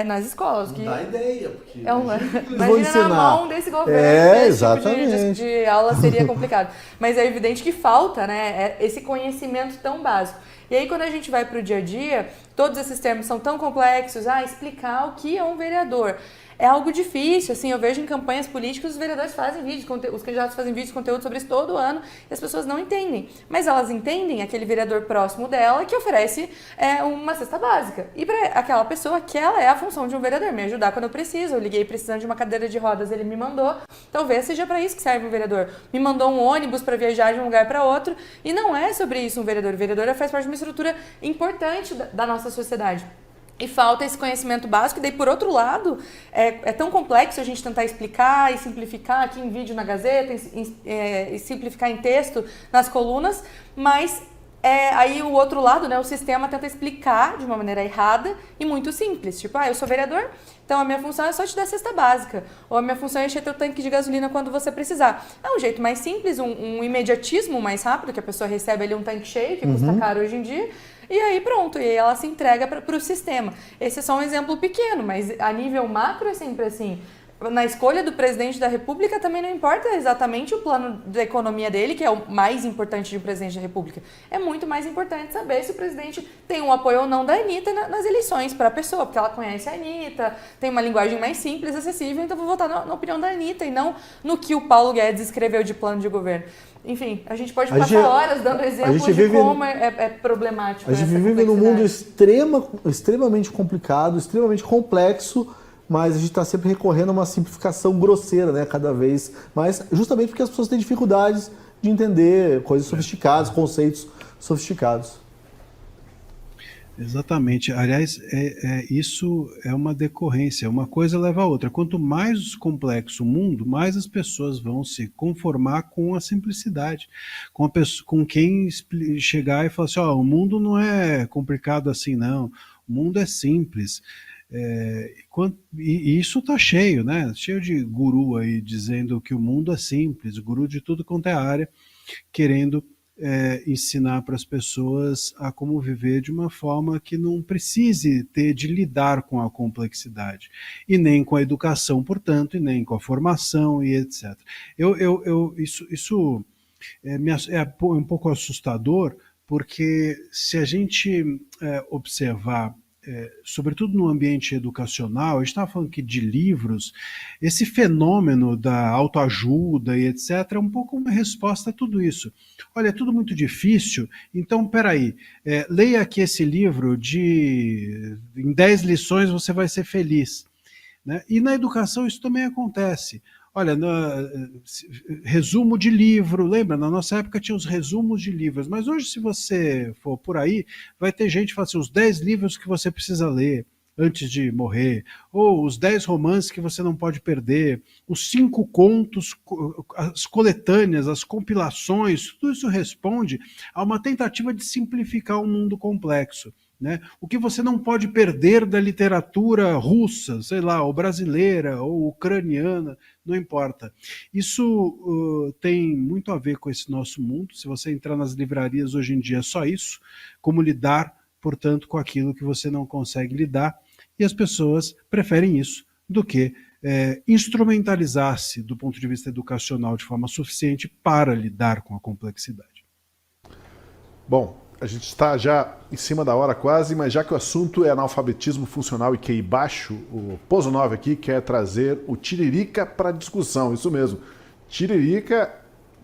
nas escolas. Não dá ideia. Porque imagina na mão desse governo, esse tipo de aula seria complicado. Mas é evidente que falta, né, esse conhecimento tão básico. E aí, quando a gente vai para o dia a dia, todos esses termos são tão complexos, explicar o que é um vereador. É algo difícil, assim, eu vejo em campanhas políticas os vereadores fazem vídeos, os candidatos fazem vídeos, conteúdo sobre isso todo ano, e as pessoas não entendem. Mas elas entendem aquele vereador próximo dela que oferece uma cesta básica. E para aquela pessoa, aquela é a função de um vereador, me ajudar quando eu preciso. Eu liguei precisando de uma cadeira de rodas, ele me mandou. Talvez seja para isso que serve um vereador. Me mandou um ônibus para viajar de um lugar para outro, e não é sobre isso um vereador. O vereador faz parte de uma estrutura importante da nossa sociedade. E falta esse conhecimento básico, e daí, por outro lado, é tão complexo a gente tentar explicar e simplificar aqui em vídeo na Gazeta, e simplificar em texto nas colunas, mas aí o outro lado, né, o sistema tenta explicar de uma maneira errada e muito simples. Tipo, eu sou vereador, então a minha função é só te dar cesta básica, ou a minha função é encher teu tanque de gasolina quando você precisar. É um jeito mais simples, um imediatismo mais rápido, que a pessoa recebe ali um tanque cheio, que custa caro hoje em dia, e aí pronto, e aí ela se entrega para o sistema. Esse é só um exemplo pequeno, mas a nível macro é sempre assim. Na escolha do presidente da República também não importa exatamente o plano da economia dele, que é o mais importante de um presidente da República. É muito mais importante saber se o presidente tem um apoio ou não da Anitta nas eleições para a pessoa, porque ela conhece a Anitta, tem uma linguagem mais simples, acessível, então vou votar na opinião da Anitta e não no que o Paulo Guedes escreveu de plano de governo. Enfim, a gente pode passar horas dando exemplos de como é problemático. A gente vive num mundo extremamente complicado, extremamente complexo, mas a gente está sempre recorrendo a uma simplificação grosseira, né, cada vez mais, justamente porque as pessoas têm dificuldades de entender coisas sofisticadas, conceitos sofisticados. Exatamente. Aliás, isso é uma decorrência, uma coisa leva a outra. Quanto mais complexo o mundo, mais as pessoas vão se conformar com a simplicidade. Com quem chegar e falar assim, o mundo não é complicado assim, não. O mundo é simples. E isso está cheio, né? Cheio de guru aí dizendo que o mundo é simples, guru de tudo quanto é área, querendo ensinar para as pessoas a como viver de uma forma que não precise ter de lidar com a complexidade, e nem com a educação, portanto, e nem com a formação e etc. Isso é um pouco assustador, porque se a gente observar, sobretudo no ambiente educacional, a gente estava falando aqui de livros, esse fenômeno da autoajuda e etc. é um pouco uma resposta a tudo isso. Olha, é tudo muito difícil, então peraí, leia aqui esse livro, em 10 lições você vai ser feliz. Né? E na educação isso também acontece. Olha, resumo de livro, lembra? Na nossa época tinha os resumos de livros, mas hoje, se você for por aí, vai ter gente que fala assim, os 10 livros que você precisa ler antes de morrer, ou os 10 romances que você não pode perder, os 5 contos, as coletâneas, as compilações, tudo isso responde a uma tentativa de simplificar um mundo complexo. Né? O que você não pode perder da literatura russa, sei lá, ou brasileira, ou ucraniana, não importa. Isso tem muito a ver com esse nosso mundo. Se você entrar nas livrarias hoje em dia, é só isso, como lidar, portanto, com aquilo que você não consegue lidar, e as pessoas preferem isso do que instrumentalizar-se do ponto de vista educacional de forma suficiente para lidar com a complexidade. Bom, a gente está já em cima da hora quase, mas já que o assunto é analfabetismo funcional e QI baixo, o Pozonov aqui quer trazer o Tiririca para a discussão, isso mesmo. Tiririca,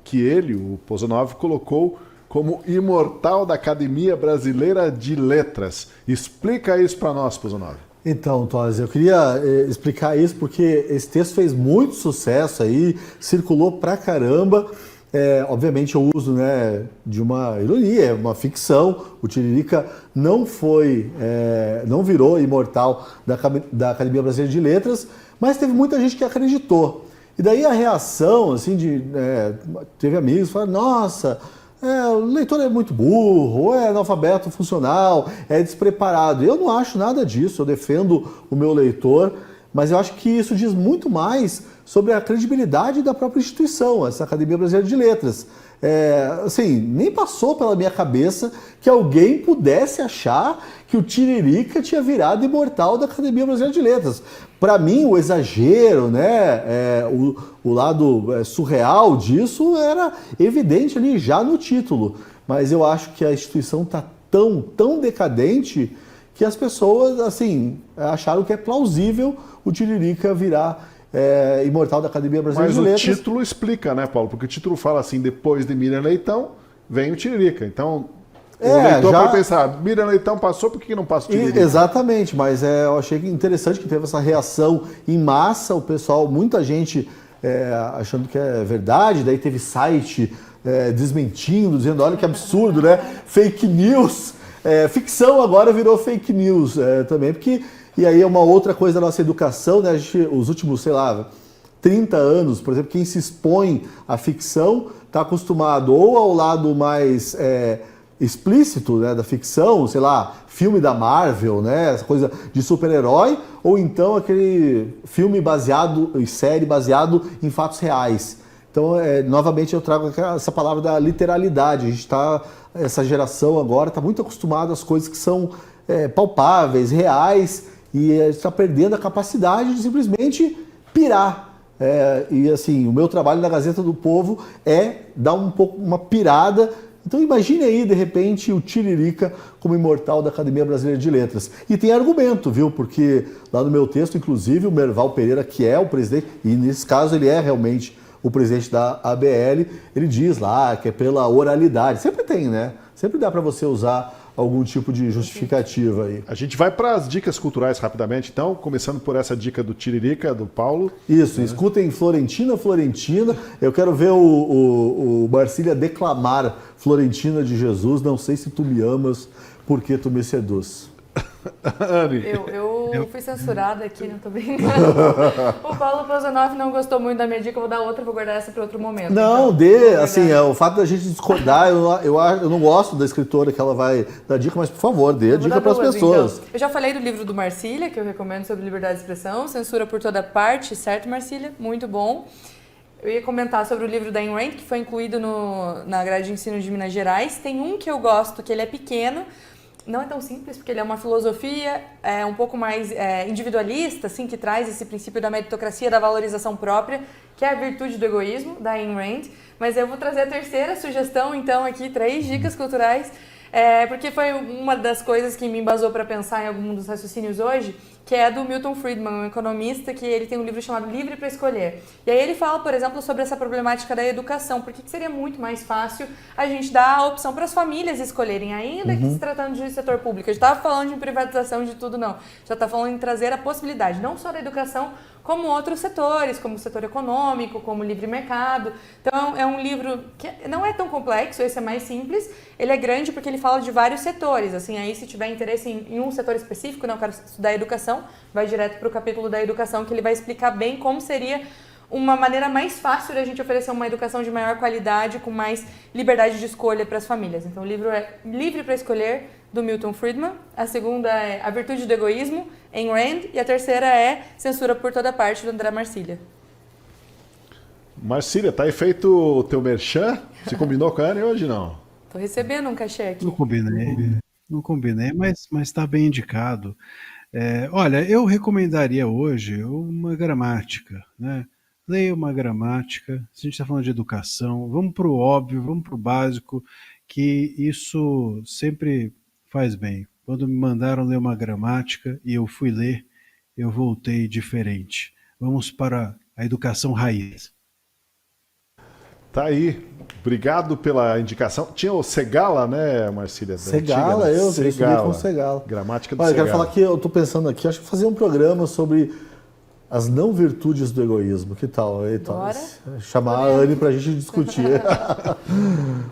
que ele, o Pozonov, colocou como imortal da Academia Brasileira de Letras. Explica isso para nós, Pozonov. Então, Tosi, eu queria explicar isso porque esse texto fez muito sucesso aí, circulou pra caramba. Obviamente eu uso, né, de uma ironia, uma ficção. O Tiririca não virou imortal da Academia Brasileira de Letras, mas teve muita gente que acreditou. E daí a reação, assim, teve amigos que falaram, nossa, o leitor é muito burro, ou é analfabeto funcional, é despreparado. Eu não acho nada disso, eu defendo o meu leitor, mas eu acho que isso diz muito mais sobre a credibilidade da própria instituição, essa Academia Brasileira de Letras. assim, nem passou pela minha cabeça que alguém pudesse achar que o Tiririca tinha virado imortal da Academia Brasileira de Letras. Para mim, o exagero, né, o lado surreal disso era evidente ali já no título. Mas eu acho que a instituição está tão decadente que as pessoas, assim, acharam que é plausível o Tiririca virar imortal da Academia Brasileira de Letras. Mas o título explica, né, Paulo? Porque o título fala assim, depois de Miriam Leitão, vem o Tiririca. Então, o leitor vai pensar, Miriam Leitão passou, por que não passa o Tiririca? Exatamente, mas eu achei interessante que teve essa reação em massa, o pessoal, muita gente achando que é verdade, daí teve site desmentindo, dizendo, olha que absurdo, né? Fake news. Ficção agora virou fake news também, porque... E aí é uma outra coisa da nossa educação, né? Os últimos, 30 anos, por exemplo, quem se expõe à ficção está acostumado ou ao lado mais explícito, né, da ficção, filme da Marvel, né, essa coisa de super-herói, ou então aquele filme e série baseado em fatos reais. Então, novamente, eu trago essa palavra da literalidade. A gente essa geração agora está muito acostumada às coisas que são palpáveis, reais, e está perdendo a capacidade de simplesmente pirar. E assim, o meu trabalho na Gazeta do Povo é dar uma pirada. Então imagine aí, de repente, o Tiririca como imortal da Academia Brasileira de Letras. E tem argumento, viu? Porque lá no meu texto, inclusive, o Merval Pereira, que é o presidente, e nesse caso ele é realmente o presidente da ABL, ele diz lá que é pela oralidade. Sempre tem, né? Sempre dá para você usar algum tipo de justificativa aí. A gente vai para as dicas culturais rapidamente, então, começando por essa dica do Tiririca, do Paulo. Isso, escutem Florentina. Eu quero ver o Marcília declamar Florentina de Jesus, não sei se tu me amas, porque tu me seduz. Anne. Eu fui censurada aqui, não tô brincando. O Paulo Pozanoff não gostou muito da minha dica, eu vou dar outra, vou guardar essa para outro momento. Não, o fato da gente discordar, eu não gosto da escritora que ela vai dar dica, mas por favor, dê a dica para as pessoas. Então. Eu já falei do livro do Marcília, que eu recomendo, sobre liberdade de expressão, censura por toda parte, certo, Marcília? Muito bom. Eu ia comentar sobre o livro da Ayn Rand, que foi incluído na grade de ensino de Minas Gerais. Tem um que eu gosto, que ele é pequeno, não é tão simples, porque ele é uma filosofia um pouco mais individualista, assim, que traz esse princípio da meritocracia, da valorização própria, que é a virtude do egoísmo, da Ayn Rand. Mas eu vou trazer a terceira sugestão, então, aqui, 3 dicas culturais, porque foi uma das coisas que me embasou para pensar em algum dos raciocínios hoje, que é do Milton Friedman, um economista, que ele tem um livro chamado Livre para Escolher. E aí ele fala, por exemplo, sobre essa problemática da educação, porque seria muito mais fácil a gente dar a opção para as famílias escolherem, ainda que se tratando de setor público. A gente estava falando de privatização de tudo, não. Já está falando em trazer a possibilidade, não só da educação, como outros setores, como o setor econômico, como o livre mercado. Então, é um livro que não é tão complexo, esse é mais simples. Ele é grande porque ele fala de vários setores. Assim, aí se tiver interesse em um setor específico, não quero estudar educação, vai direto para o capítulo da educação, que ele vai explicar bem como seria uma maneira mais fácil de a gente oferecer uma educação de maior qualidade, com mais liberdade de escolha para as famílias. Então, o livro é Livre para Escolher, do Milton Friedman. A segunda é A Virtude do Egoísmo, Ayn Rand. E a terceira é Censura por Toda Parte, do André Marcília. Marcília, tá aí feito o teu merchan? Você combinou com a Anne hoje, não? Tô recebendo um cachê aqui. Não combinei, mas está bem indicado. Olha, eu recomendaria hoje uma gramática, né? Leia uma gramática. Se a gente está falando de educação, vamos para o óbvio, vamos para o básico, que isso sempre faz bem. Quando me mandaram ler uma gramática e eu fui ler, eu voltei diferente. Vamos para a educação raiz. Tá aí. Obrigado pela indicação. Tinha o Segala, né, Marcília? Segala, antiga, né? Eu estudei com Segala. Gramática do Segala. Segala. Eu quero falar que eu estou pensando aqui, acho que fazer um programa sobre as não virtudes do egoísmo. Que tal? Bora. Chamar a Anne para a gente discutir.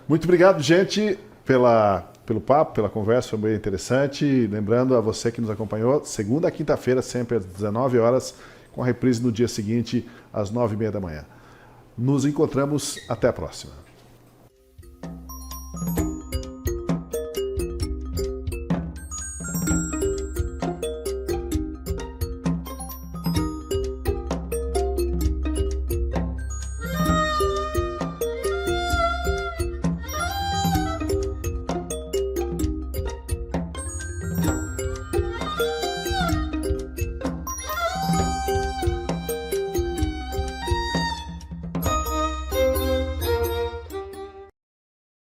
Muito obrigado, gente, pelo papo, pela conversa, foi bem interessante. Lembrando a você que nos acompanhou, segunda a quinta-feira, sempre às 19 horas, com a reprise no dia seguinte, às 9h30 da manhã. Nos encontramos, até a próxima.